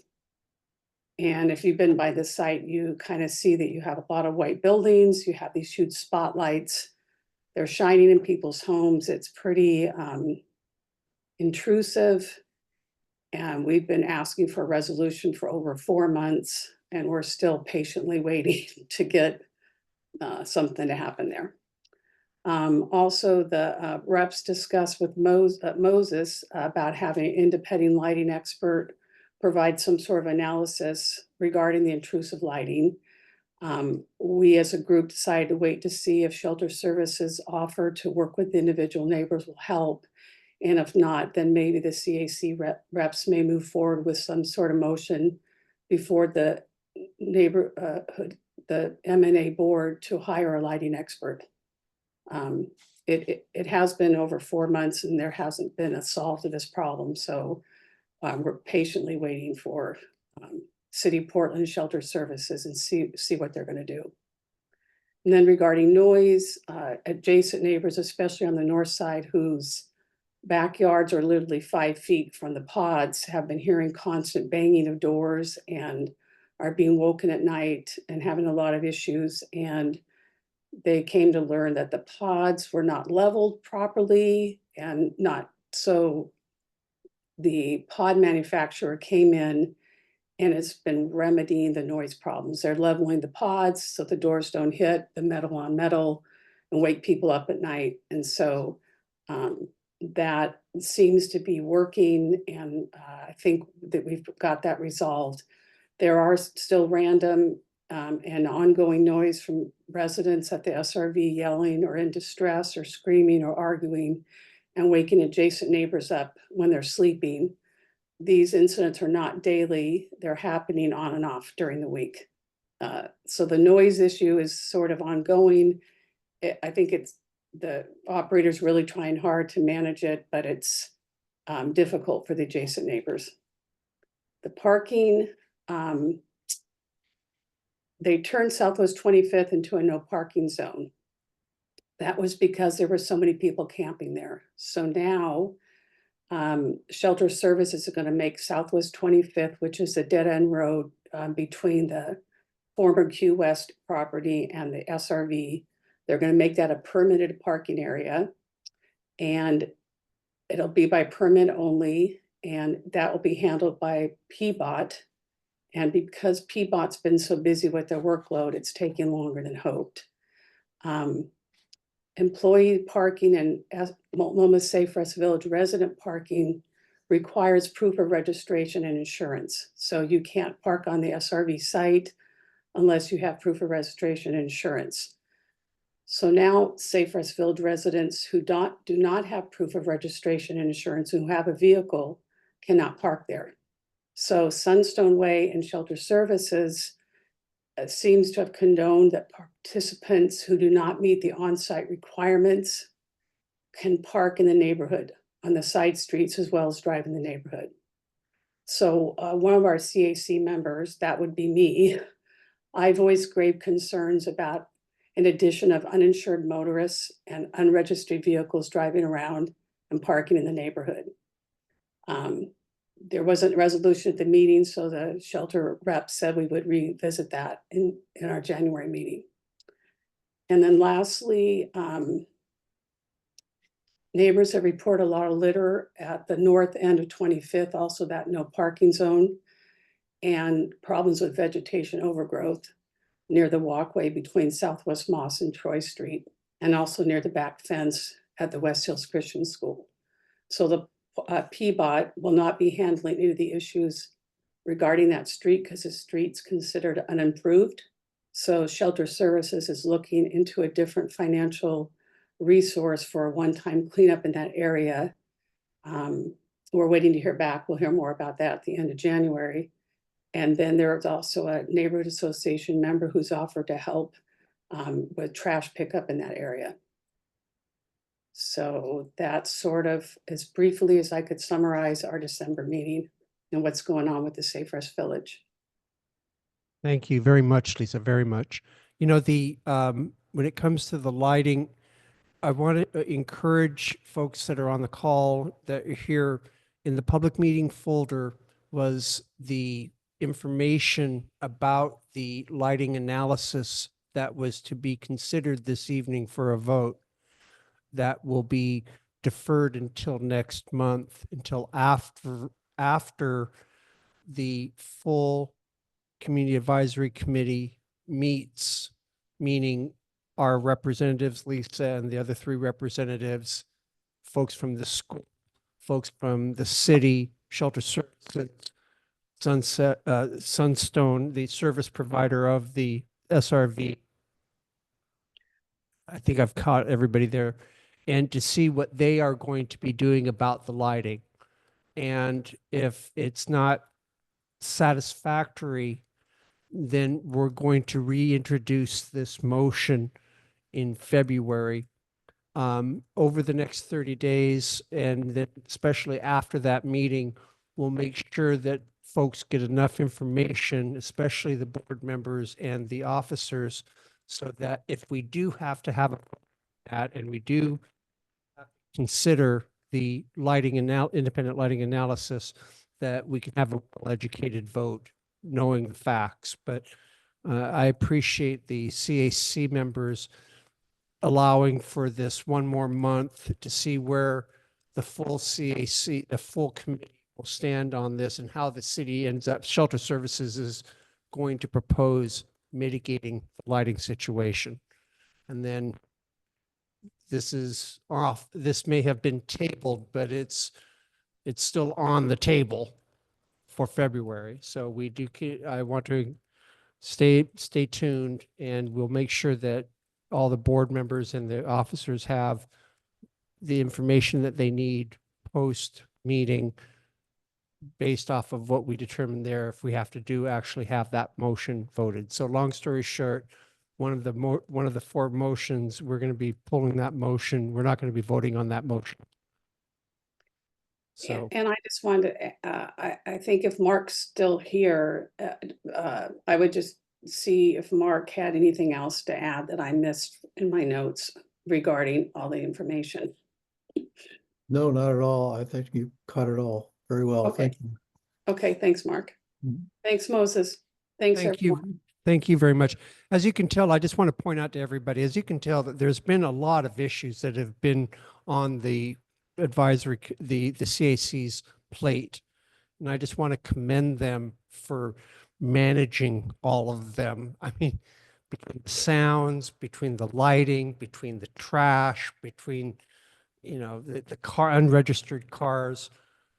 And if you've been by the site, you kind of see that you have a lot of white buildings, you have these huge spotlights. They're shining in people's homes. It's pretty intrusive. And we've been asking for a resolution for over 4 months, and we're still patiently waiting to get something to happen there. Also, the reps discussed with Moses about having an independent lighting expert provide some sort of analysis regarding the intrusive lighting. We as a group decided to wait to see if Shelter Services offer to work with individual neighbors will help. And if not, then maybe the CAC reps may move forward with some sort of motion before the neighborhood, the M&A board, to hire a lighting expert. It has been over 4 months and there hasn't been a solve to this problem. So we're patiently waiting for City of Portland Shelter Services and see what they're going to do. And then regarding noise, adjacent neighbors, especially on the north side, whose backyards are literally 5 feet from the pods have been hearing constant banging of doors and are being woken at night and having a lot of issues. And they came to learn that the pods were not leveled properly and not so. The pod manufacturer came in and it's been remedying the noise problems. They're leveling the pods so the doors don't hit the metal on metal and wake people up at night. And so that seems to be working, and I think that we've got that resolved. There are still random and ongoing noise from residents at the SRV yelling or in distress or screaming or arguing and waking adjacent neighbors up when they're sleeping. These incidents are not daily, they're happening on and off during the week. So the noise issue is sort of ongoing. I think it's the operator's really trying hard to manage it, but it's difficult for the adjacent neighbors. The parking, they turned Southwest 25th into a no parking zone. That was because there were so many people camping there. So now Shelter Services are going to make Southwest 25th, which is a dead end road between the former Q West property and the SRV. They're going to make that a permitted parking area, and it'll be by permit only, and that will be handled by PBOT. And because PBOT's been so busy with their workload, it's taking longer than hoped. Employee parking and Multnomah Safe Rest Village resident parking requires proof of registration and insurance. So you can't park on the SRV site unless you have proof of registration and insurance. So now Safe Rest Village residents who do not have proof of registration and insurance, who have a vehicle, cannot park there. So Sunstone Way and Shelter Services seems to have condoned that participants who do not meet the on-site requirements can park in the neighborhood on the side streets as well as drive in the neighborhood. So one of our CAC members, that would be me, I voiced grave concerns about an addition of uninsured motorists and unregistered vehicles driving around and parking in the neighborhood. There wasn't a resolution at the meeting, so the shelter rep said we would revisit that in our January meeting. And then lastly, neighbors have reported a lot of litter at the north end of 25th, also that no parking zone, and problems with vegetation overgrowth near the walkway between Southwest Moss and Troy Street, and also near the back fence at the West Hills Christian School. So the PBOT will not be handling any of the issues regarding that street because the street's considered unimproved. So Shelter Services is looking into a different financial resource for a one-time cleanup in that area. We're waiting to hear back. We'll hear more about that at the end of January. And then there's also a neighborhood association member who's offered to help with trash pickup in that area. So that's sort of as briefly as I could summarize our December meeting and what's going on with the Safe Rest Village. Thank you very much, Lisa, very much. You know, when it comes to the lighting, I want to encourage folks that are on the call that are here. In the public meeting folder was the information about the lighting analysis that was to be considered this evening for a vote. That will be deferred until next month, until after the full Community Advisory Committee meets, meaning our representatives, Lisa and the other 3 representatives, folks from the school, folks from the city, Shelter Services, Sunstone, the service provider of the SRV. I think I've caught everybody there. And to see what they are going to be doing about the lighting. And if it's not satisfactory, then we're going to reintroduce this motion in February over the next 30 days. And then especially after that meeting, we'll make sure that folks get enough information, especially the board members and the officers, so that if we do have to have that and we do consider the independent lighting analysis, that we can have a well-educated vote, knowing the facts. But I appreciate the CAC members allowing for this one more month to see where the full CAC, the full committee will stand on this, and how the city ends up, Shelter Services is going to propose mitigating the lighting situation. And then this is off, this may have been tabled, but it's still on the table for February. So we do, I want to stay tuned, and we'll make sure that all the board members and the officers have the information that they need post-meeting based off of what we determine there, if we have to actually have that motion voted. So long story short, one of the 4 motions, we're going to be pulling that motion. We're not going to be voting on that motion. So, And I just wanted to, I think if Mark's still here, I would just see if Mark had anything else to add that I missed in my notes regarding all the information. No, not at all. I think you caught it all very well. Okay. Thank you. Okay, thanks, Mark. Mhm. Thanks, Moses. Thanks, thank everyone. you. Thank you very much. As you can tell, I just want to point out to everybody, as you can tell, that there's been a lot of issues that have been on the advisory, the CAC's plate. And I just want to commend them for managing all of them. I mean, between the sounds, between the lighting, between the trash, between, the car, unregistered cars,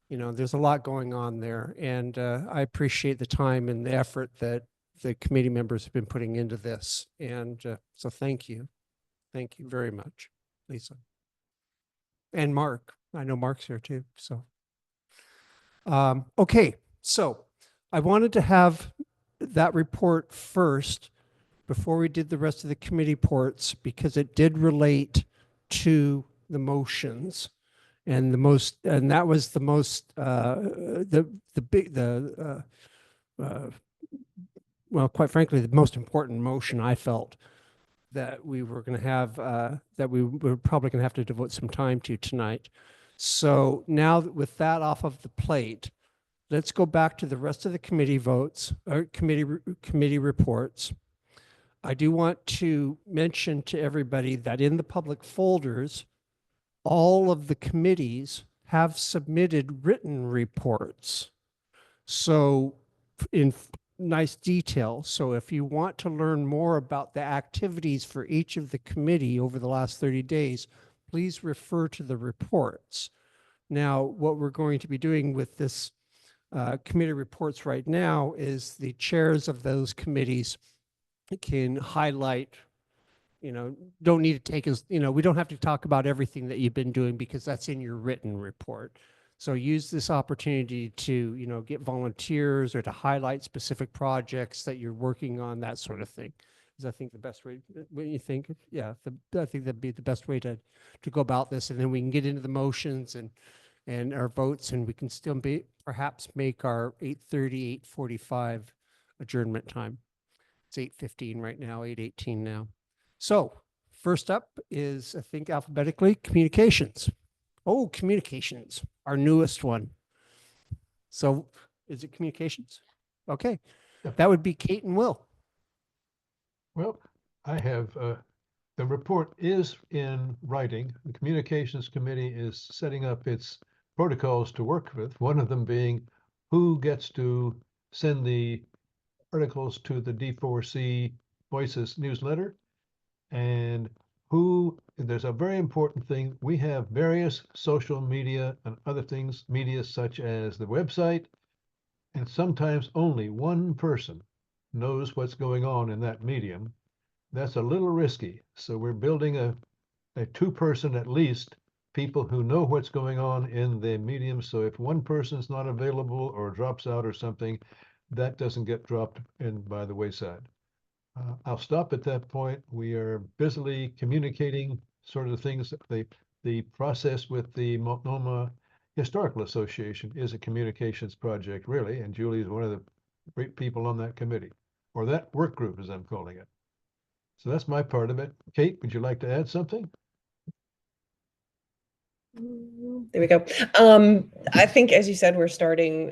there's a lot going on there. And I appreciate the time and the effort that the committee members have been putting into this. And so thank you. Thank you very much, Lisa. And Mark, I know Mark's here too, so. Okay, so I wanted to have that report first before we did the rest of the committee reports, because it did relate to the motions. And that was the most, well, quite frankly, the most important motion I felt that we were going to have, that we were probably going to have to devote some time to tonight. So now with that off of the plate, let's go back to the rest of the committee votes, or committee reports. I do want to mention to everybody that in the public folders, all of the committees have submitted written reports. So in nice detail. So if you want to learn more about the activities for each of the committee over the last 30 days, please refer to the reports. Now, what we're going to be doing with this committee reports right now is the chairs of those committees can highlight, don't need to take as, we don't have to talk about everything that you've been doing because that's in your written report. So use this opportunity to, get volunteers or to highlight specific projects that you're working on, that sort of thing. Is I think the best way, what do you think? Yeah, I think that'd be the best way to go about this. And then we can get into the motions and our votes, and we can still perhaps make our 8:30, 8:45 adjournment time. It's 8:15 right now, 8:18 now. So first up is, I think alphabetically, communications. Oh, communications, our newest one. So is it communications? Okay, Yeah. that would be Kate and Will. Well, I have, the report is in writing. The Communications Committee is setting up its protocols to work with, one of them being who gets to send the articles to the D4C Voices newsletter, and there's a very important thing. We have various social media and other things, media such as the website, and sometimes only one person knows what's going on in that medium. That's a little risky. So we're building a 2-person at least, people who know what's going on in the medium. So if one person's not available or drops out or something, that doesn't get dropped in by the wayside. I'll stop at that point. We are busily communicating sort of the things that the process with the Multnomah Historical Association is a communications project, really, and Julie is one of the great people on that committee, or that work group, as I'm calling it. So that's my part of it. Kate, would you like to add something? There we go. I think, as you said, we're starting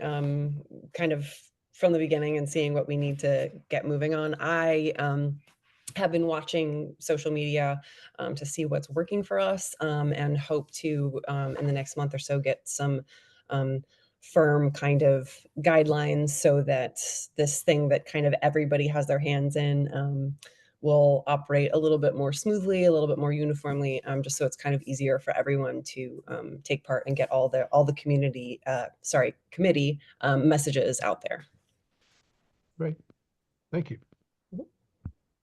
kind of from the beginning and seeing what we need to get moving on. I have been watching social media to see what's working for us and hope to, in the next month or so, get some firm kind of guidelines so that this thing that kind of everybody has their hands in will operate a little bit more smoothly, a little bit more uniformly, just so it's kind of easier for everyone to take part and get all the community, committee messages out there. Great. Thank you.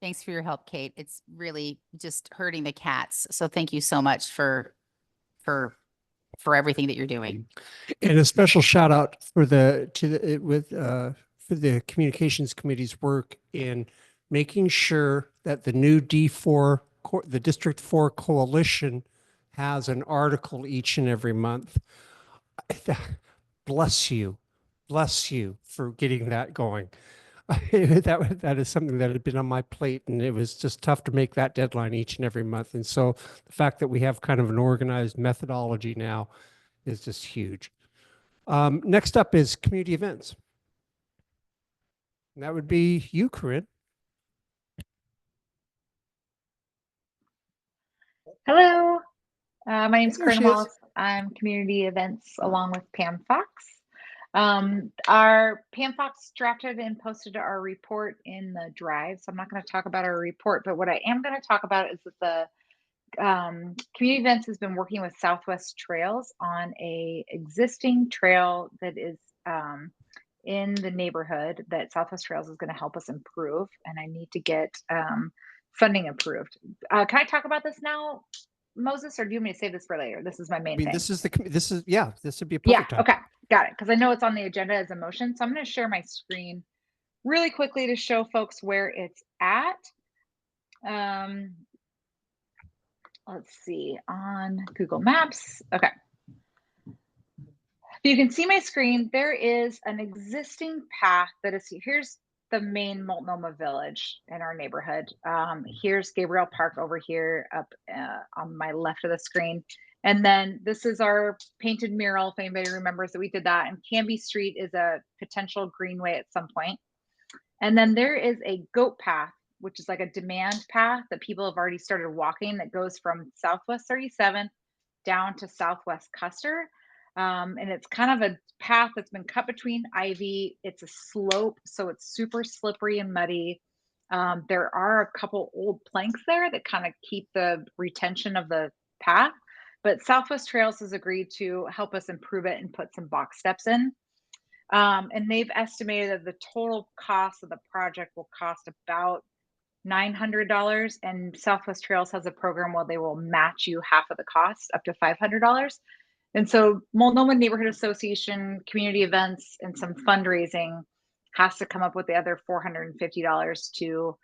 Thanks for your help, Kate. It's really just hurting the cats. So thank you so much for everything that you're doing. And a special shout out for the communications committee's work in making sure that the new the District 4 coalition has an article each and every month. Bless you for getting that going. That is something that had been on my plate, and it was just tough to make that deadline each and every month. And so the fact that we have kind of an organized methodology now is just huge. Next up is community events. And that would be you, Corinne. Hello, my name is There Corinne she is. Wallace. I'm community events along with Pam Fox. Our Pam Fox drafted and posted our report in the drive, so I'm not going to talk about our report, but what I am going to talk about is that the community events has been working with Southwest Trails on a existing trail that is in the neighborhood that Southwest Trails is going to help us improve, and I need to get funding approved. Can I talk about this now, Moses, or do you want me to save this for later? This is my main thing. This would be a perfect time. Okay, got it. Because I know it's on the agenda as a motion. So I'm going to share my screen really quickly to show folks where it's at. Let's see, on Google Maps. Okay. You can see my screen. There is an existing path that is, here's the main Multnomah Village in our neighborhood. Here's Gabriel Park over here up on my left of the screen. And then this is our painted mural, if anybody remembers that we did that. And Canby Street is a potential greenway at some point. And then there is a goat path, which is like a demand path that people have already started walking that goes from Southwest 37th down to Southwest Custer. And it's kind of a path that's been cut between ivy. It's a slope, so it's super slippery and muddy. There are a couple old planks there that kind of keep the retention of the path, but Southwest Trails has agreed to help us improve it and put some box steps in. And they've estimated that the total cost of the project will cost about $900, and Southwest Trails has a program where they will match you half of the cost, up to $500. And so Multnomah Neighborhood Association, community events, and some fundraising has to come up with the other $450 to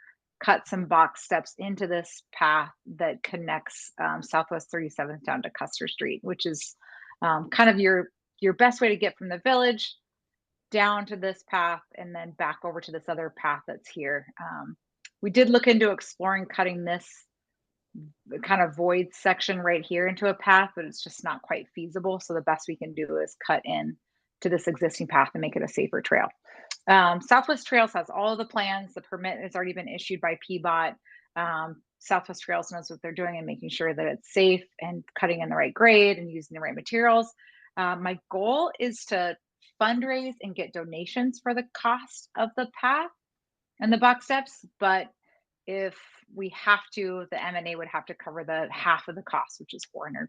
cut some box steps into this path that connects Southwest 37th down to Custer Street, which is kind of your best way to get from the village down to this path and then back over to this other path that's here. We did look into exploring cutting this kind of void section right here into a path, but it's just not quite feasible. So the best we can do is cut in to this existing path and make it a safer trail. Southwest Trails has all of the plans. The permit has already been issued by PBOT. Southwest Trails knows what they're doing and making sure that it's safe and cutting in the right grade and using the right materials. My goal is to fundraise and get donations for the cost of the path and the box steps, but if we have to, the M&A would have to cover the half of the cost, which is $450.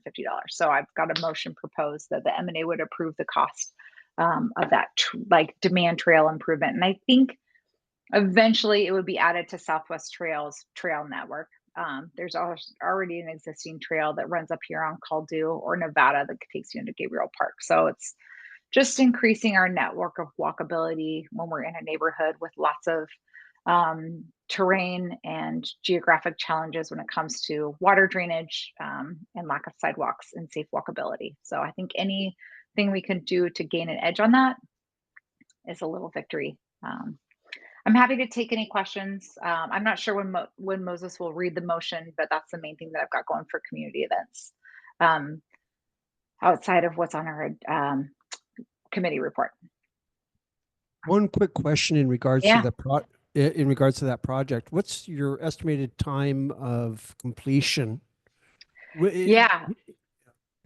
So I've got a motion proposed that the M&A would approve the cost of that like demand trail improvement. And I think eventually it would be added to Southwest Trails trail network. There's already an existing trail that runs up here on Caldu or Nevada that takes you into Gabriel Park. So it's just increasing our network of walkability when we're in a neighborhood with lots of terrain and geographic challenges when it comes to water drainage and lack of sidewalks and safe walkability. So I think anything we can do to gain an edge on that is a little victory. I'm happy to take any questions. I'm not sure when Moses will read the motion, but that's the main thing that I've got going for community events. outside of what's on our committee report. One quick question in regards Yeah. to in regards to that project. What's your estimated time of completion? Yeah.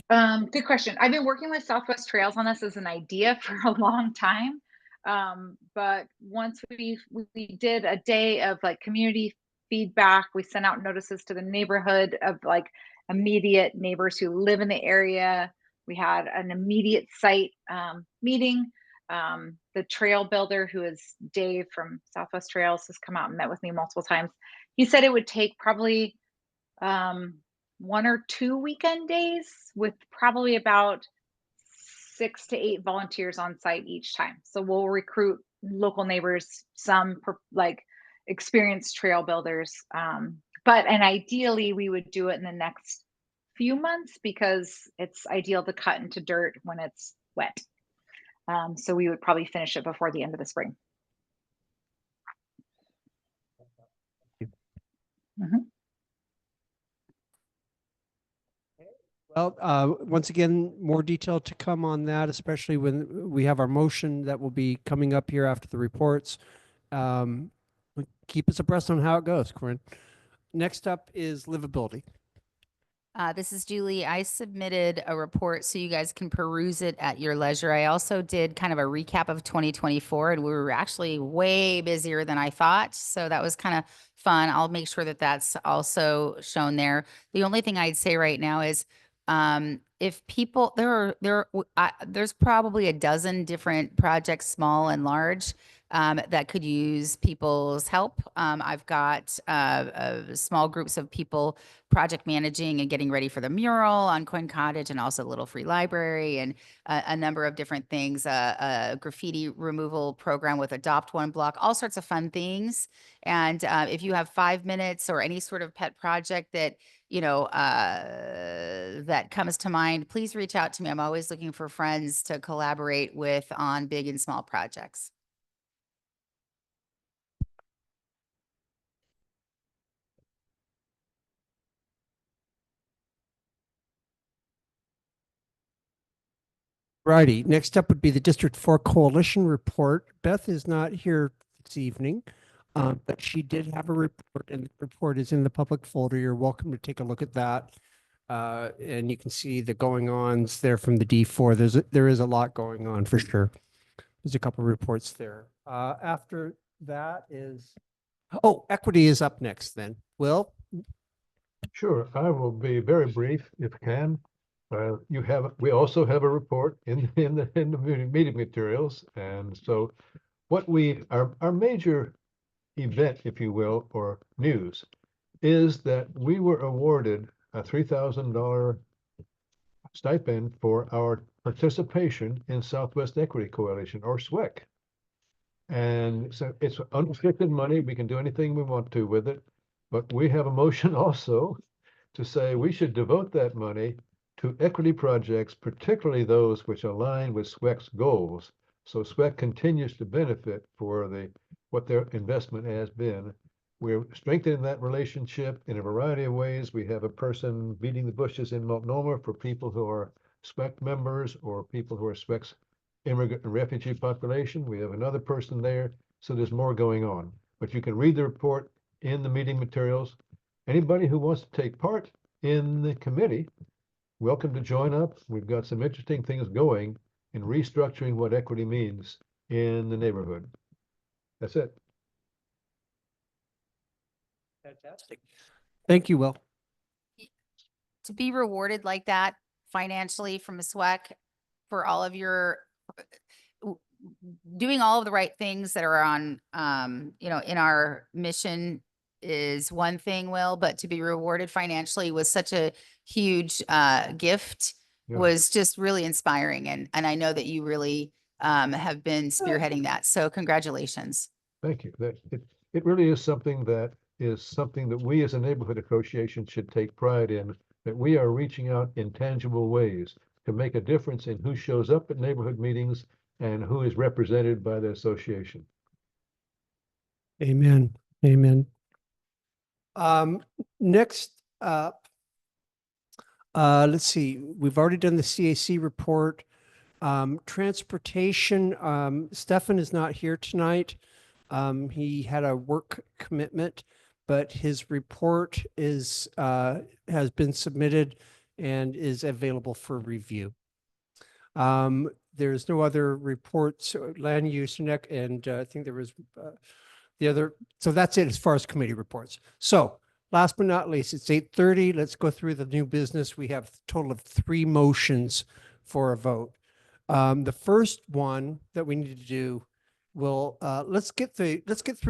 Good question. I've been working with Southwest Trails on this as an idea for a long time. But once we did a day of like community feedback, we sent out notices to the neighborhood of like immediate neighbors who live in the area. We had an immediate site meeting. The trail builder, who is Dave from Southwest Trails, has come out and met with me multiple times. He said it would take probably 1 or 2 weekend days with probably about 6 to 8 volunteers on site each time. So we'll recruit local neighbors, some like experienced trail builders. And ideally we would do it in the next few months because it's ideal to cut into dirt when it's wet. So we would probably finish it before the end of the spring. Mhm. Well, once again, more detail to come on that, especially when we have our motion that will be coming up here after the reports. Keep us abreast on how it goes, Corinne. Next up is livability. This is Julie. I submitted a report so you guys can peruse it at your leisure. I also did kind of a recap of 2024, and we were actually way busier than I thought. So that was kind of fun. I'll make sure that that's also shown there. The only thing I'd say right now is if people, there's probably a dozen different projects, small and large, that could use people's help. I've got small groups of people project managing and getting ready for the mural on Coin Cottage, and also the Little Free Library, and a number of different things, a graffiti removal program with Adopt One Block, all sorts of fun things. And if you have 5 minutes or any sort of pet project that, you know, that comes to mind, please reach out to me. I'm always looking for friends to collaborate with on big and small projects. Righty. Next up would be the District 4 Coalition report. Beth is not here this evening, but she did have a report, and the report is in the public folder. You're welcome to take a look at that. And you can see the going-ons there from the D4. There is a lot going on for sure. There's a couple of reports there. After that is, equity is up next then. Will? Sure, I will be very brief if I can. We also have a report in the meeting materials, and so what our major event, if you will, or news, is that we were awarded a $3,000 stipend for our participation in Southwest Equity Coalition, or SWEC. And so it's unrestricted money. We can do anything we want to with it, but we have a motion also to say we should devote that money to equity projects, particularly those which align with SWEC's goals. So SWEC continues to benefit for what their investment has been. We're strengthening that relationship in a variety of ways. We have a person beating the bushes in Multnomah for people who are SWEC members or people who are SWEC's immigrant and refugee population. We have another person there. So there's more going on. But you can read the report in the meeting materials. Anybody who wants to take part in the committee, welcome to join up. We've got some interesting things going in restructuring what equity means in the neighborhood. That's it. Fantastic. Thank you, Will. To be rewarded like that financially from a SWEC for all of your doing all of the right things that are on, you know, in our mission is one thing, Will, but to be rewarded financially was such a huge gift. Yeah. Was just really inspiring. And I know that you really have been spearheading that. So congratulations. Thank you. It really is something that we as a neighborhood association should take pride in, that we are reaching out in tangible ways to make a difference in who shows up at neighborhood meetings and who is represented by the association. Amen. Amen. Next up, Let's see, we've already done the CAC report. Transportation, Stefan is not here tonight. He had a work commitment, but his report is, has been submitted and is available for review. There's no other reports, land use, and I think there was the other, so that's it as far as committee reports. So last but not least, it's 8:30. Let's go through the new business. We have a total of 3 motions for a vote. The first one that we need to do will, let's get through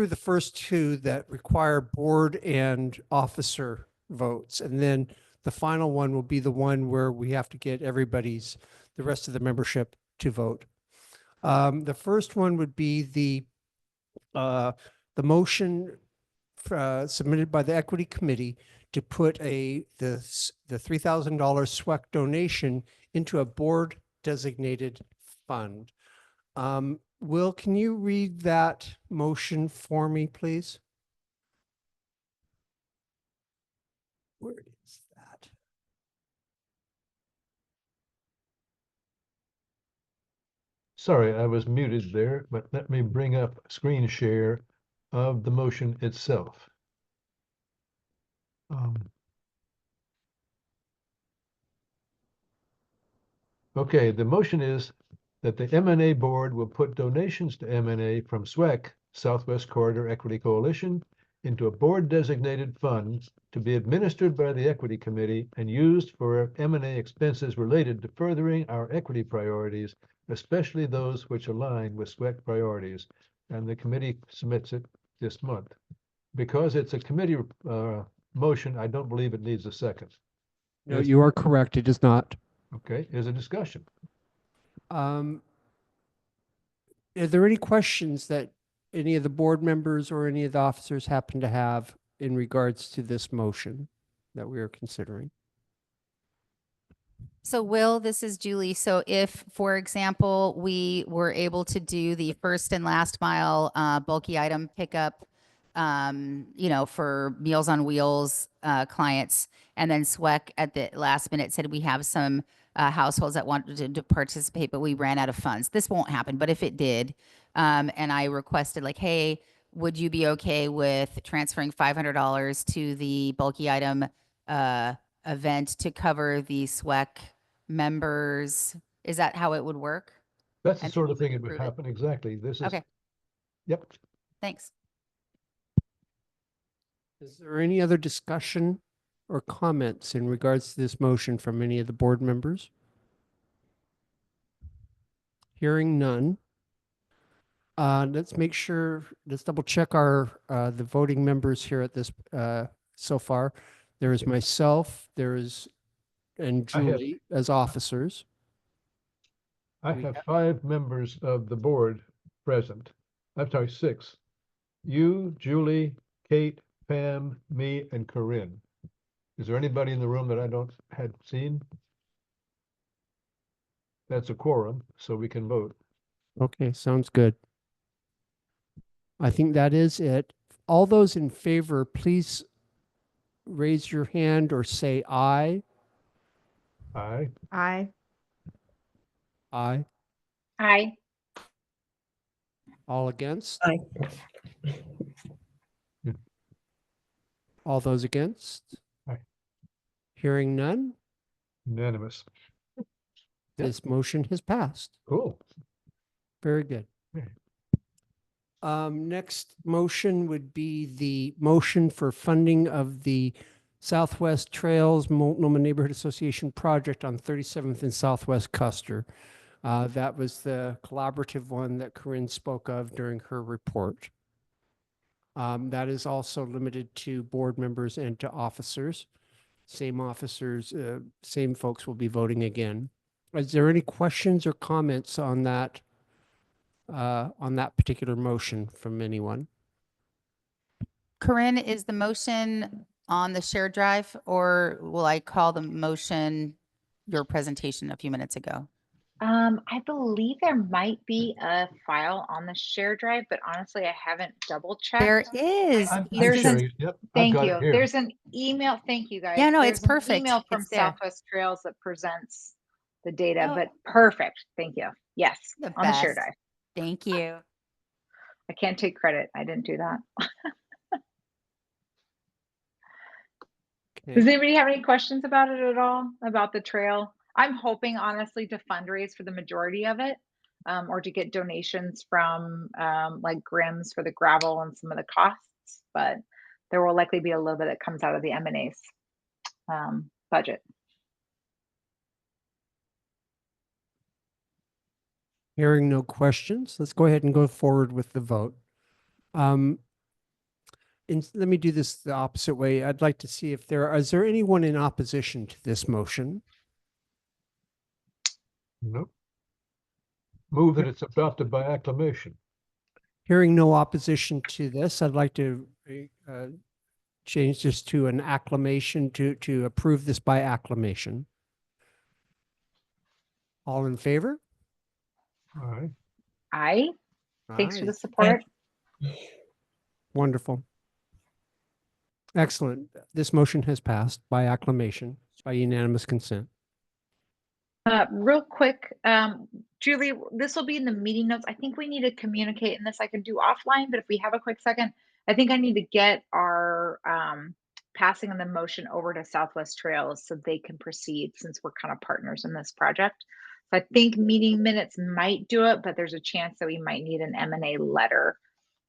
the first 2 that require board and officer votes. And then the final one will be the one where we have to get the rest of the membership to vote. The first one would be the motion submitted by the Equity Committee to put the $3,000 SWEC donation into a board designated fund. Will, can you read that motion for me, please? Where is that? Sorry, I was muted there, but let me bring up screen share of the motion itself. Okay, the motion is that the M&A board will put donations to M&A from SWEC, Southwest Corridor Equity Coalition, into a board designated fund to be administered by the Equity Committee and used for M&A expenses related to furthering our equity priorities, especially those which align with SWEC priorities. And the committee submits it this month. Because it's a committee motion, I don't believe it needs a second. No, you are correct. It does not. Okay, is a discussion. Are there any questions that any of the board members or any of the officers happen to have in regards to this motion that we are considering? So Will, this is Julie. So if, for example, we were able to do the first and last mile bulky item pickup, for Meals on Wheels clients, and then SWEC at the last minute said we have some households that wanted to participate, but we ran out of funds. This won't happen, but if it did, and I requested like, hey, would you be okay with transferring $500 to the bulky item event to cover the SWEC members? Is that how it would work? That's the And sort you of thing would that would approve it? happen, exactly. This is, Okay, yep. thanks. Is there any other discussion or comments in regards to this motion from any of the board members? Hearing none. Let's make sure, let's double check the voting members here at this, so far. There is myself, and I have- Julie as officers. I We have have- 5 members of the board present. I'm sorry, 6. You, Julie, Kate, Pam, me, and Corinne. Is there anybody in the room that I had seen? That's a quorum, so we can vote. Okay, sounds good. I think that is it. All those in favor, please raise your hand or say aye. Aye. Aye. Aye. Aye. All against? Aye. All those against? Aye. Hearing none, Unanimous. Yep. this motion has passed. Cool. Very good. Okay. Next motion would be the motion for funding of the Southwest Trails Multnomah Neighborhood Association project on 37th and Southwest Custer. That was the collaborative one that Corinne spoke of during her report. That is also limited to board members and to officers. Same officers, same folks will be voting again. Is there any questions or comments on that particular motion from anyone? Corinne, is the motion on the shared drive, or will I call the motion your presentation a few minutes ago? I believe there might be a file on the share drive, but honestly, I haven't double There checked. is. I'm There's an- sharing it. Yep, I've Thank got it you. here. There's an email. Thank you guys. Yeah, no, it's There's an perfect. email from It's there. Southwest Trails that presents the data, Oh. but perfect. Thank you. Yes, The on the share best. drive. Thank you. I can't take credit. I didn't do that. Does Okay. anybody have any questions about it at all? About the trail? I'm hoping honestly to fundraise for the majority of it, or to get donations from like Grimm's for the gravel and some of the costs, but there will likely be a little bit that comes out of the M&A's budget. Hearing no questions, let's go ahead and go forward with the vote. And let me do this the opposite way. I'd like to see if is there anyone in opposition to this motion? Nope. Move that it's adopted by acclamation. Hearing no opposition to this, I'd like to change this to an acclamation to approve this by acclamation. All in favor? All right. Thanks for Aye. the support. Wonderful. Excellent. This motion has passed by acclamation, by unanimous consent. Real quick, Julie, this will be in the meeting notes. I think we need to communicate, and this I can do offline, but if we have a quick second, I think I need to get our passing of the motion over to Southwest Trails so they can proceed since we're kind of partners in this project. So I think meeting minutes might do it, but there's a chance that we might need an M&A letter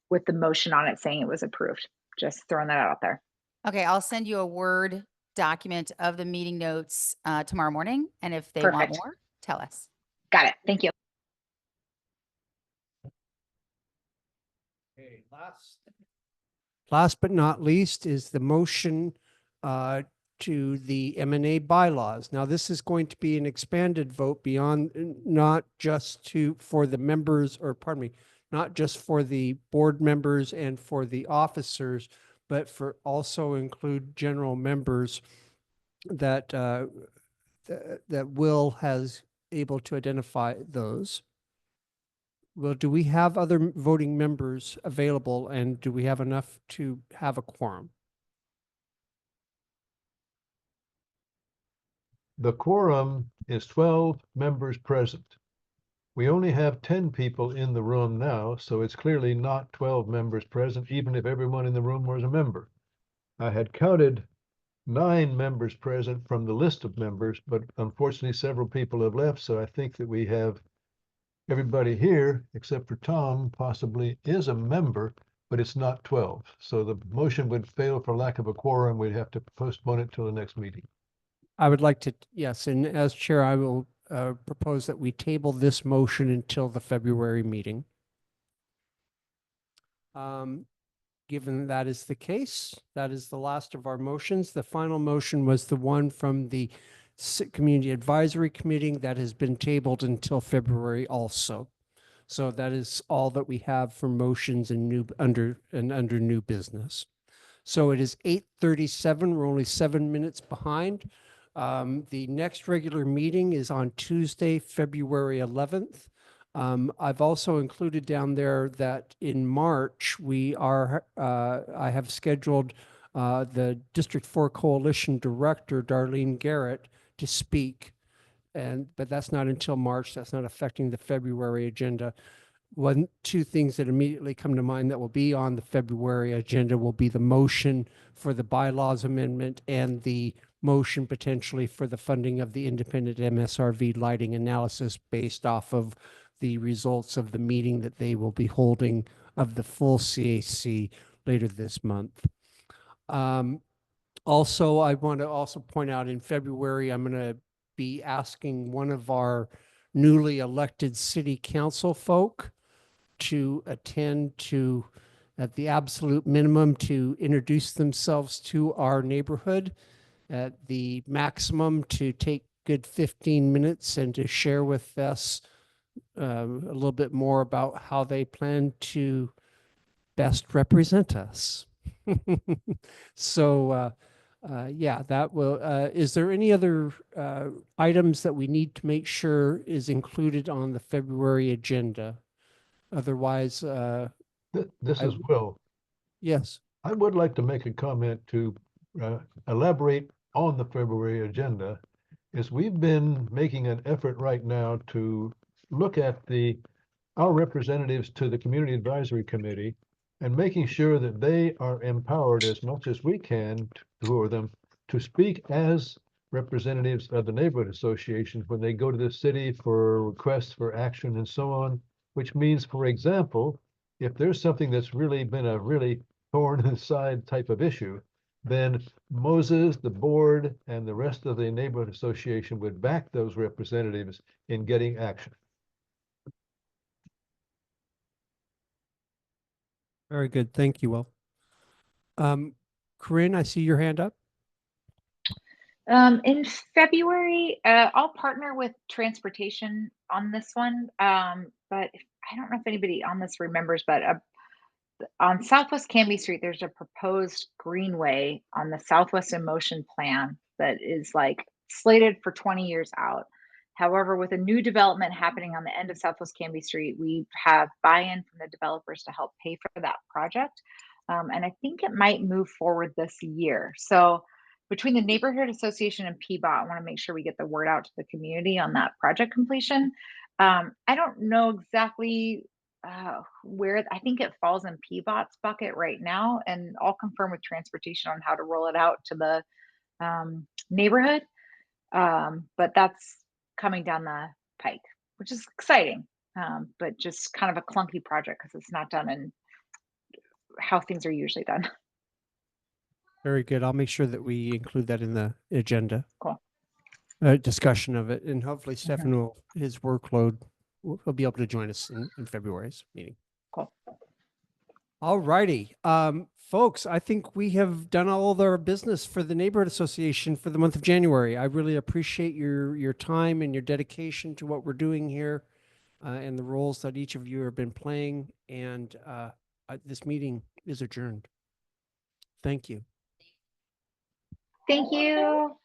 with the motion on it saying it was approved. Just throwing that out there. Okay, I'll send you a Word document of the meeting notes tomorrow morning. And if they want Perfect. more, tell us. Got it. Thank you. Okay, last but not least is the motion to the M&A bylaws. Now, this is going to be an expanded vote beyond, not just for the members, or pardon me, not just for the board members and for the officers, but for also include general members that that Will has able to identify those. Well, do we have other voting members available, and do we have enough to have a quorum? The quorum is 12 members present. We only have 10 people in the room now, so it's clearly not 12 members present, even if everyone in the room was a member. I had counted 9 members present from the list of members, but unfortunately several people have left, so I think that we have everybody here, except for Tom, possibly is a member, but it's not 12. So the motion would fail for lack of a quorum. We'd have to postpone it till the next meeting. I would like to, yes, and as chair, I will propose that we table this motion until the February meeting. Given that is the case, that is the last of our motions. The final motion was the one from the Community Advisory Committee that has been tabled until February also. So that is all that we have for motions and under new business. So it is 8:37. We're only 7 minutes behind. The next regular meeting is on Tuesday, February 11th. I've also included down there that in March, I have scheduled the District 4 Coalition Director, Darlene Garrett, to speak. But that's not until March. That's not affecting the February agenda. Two things that immediately come to mind that will be on the February agenda will be the motion for the bylaws amendment and the motion potentially for the funding of the independent MSRV lighting analysis based off of the results of the meeting that they will be holding of the full CAC later this month. Also, I want to also point out in February, I'm going to be asking one of our newly elected city council folk to attend to, at the absolute minimum, to introduce themselves to our neighborhood, at the maximum to take good 15 minutes and to share with us a little bit more about how they plan to best represent us. So Yeah, that will, is there any other items that we need to make sure is included on the February agenda? Otherwise, This I- is Will. yes, I would like to make a comment to elaborate on the February agenda. Is we've been making an effort right now to look at our representatives to the Community Advisory Committee and making sure that they are empowered as much as we can for them to speak as representatives of the neighborhood associations when they go to the city for requests for action and so on, which means, for example, if there's something that's really been a really thorn in the side type of issue, then Moses, the board, and the rest of the neighborhood association would back those representatives in getting action. very good. Thank you, Will. Corinne, I see your hand up. In February, I'll partner with transportation on this one. But I don't know if anybody on this remembers, but on Southwest Canby Street, there's a proposed greenway on the Southwest in Motion plan that is like slated for 20 years out. However, with a new development happening on the end of Southwest Canby Street, we have buy-in from the developers to help pay for that project. And I think it might move forward this year. So between the neighborhood association and PBOT, I want to make sure we get the word out to the community on that project completion. I don't know exactly where. I think it falls in PBOT's bucket right now, and I'll confirm with transportation on how to roll it out to the neighborhood. But that's coming down the pike, which is exciting, but just kind of a clunky project because it's not done in how things are usually done. Very good. I'll make sure that we include that in the agenda. Cool. Discussion of it, and hopefully Stefan will, his workload, he'll be able to join us in February's meeting. Cool. All righty. Folks, I think we have done all of our business for the Neighborhood Association for the month of January. I really appreciate your time and your dedication to what we're doing here and the roles that each of you have been playing. And this meeting is adjourned. Thank you. Thank you.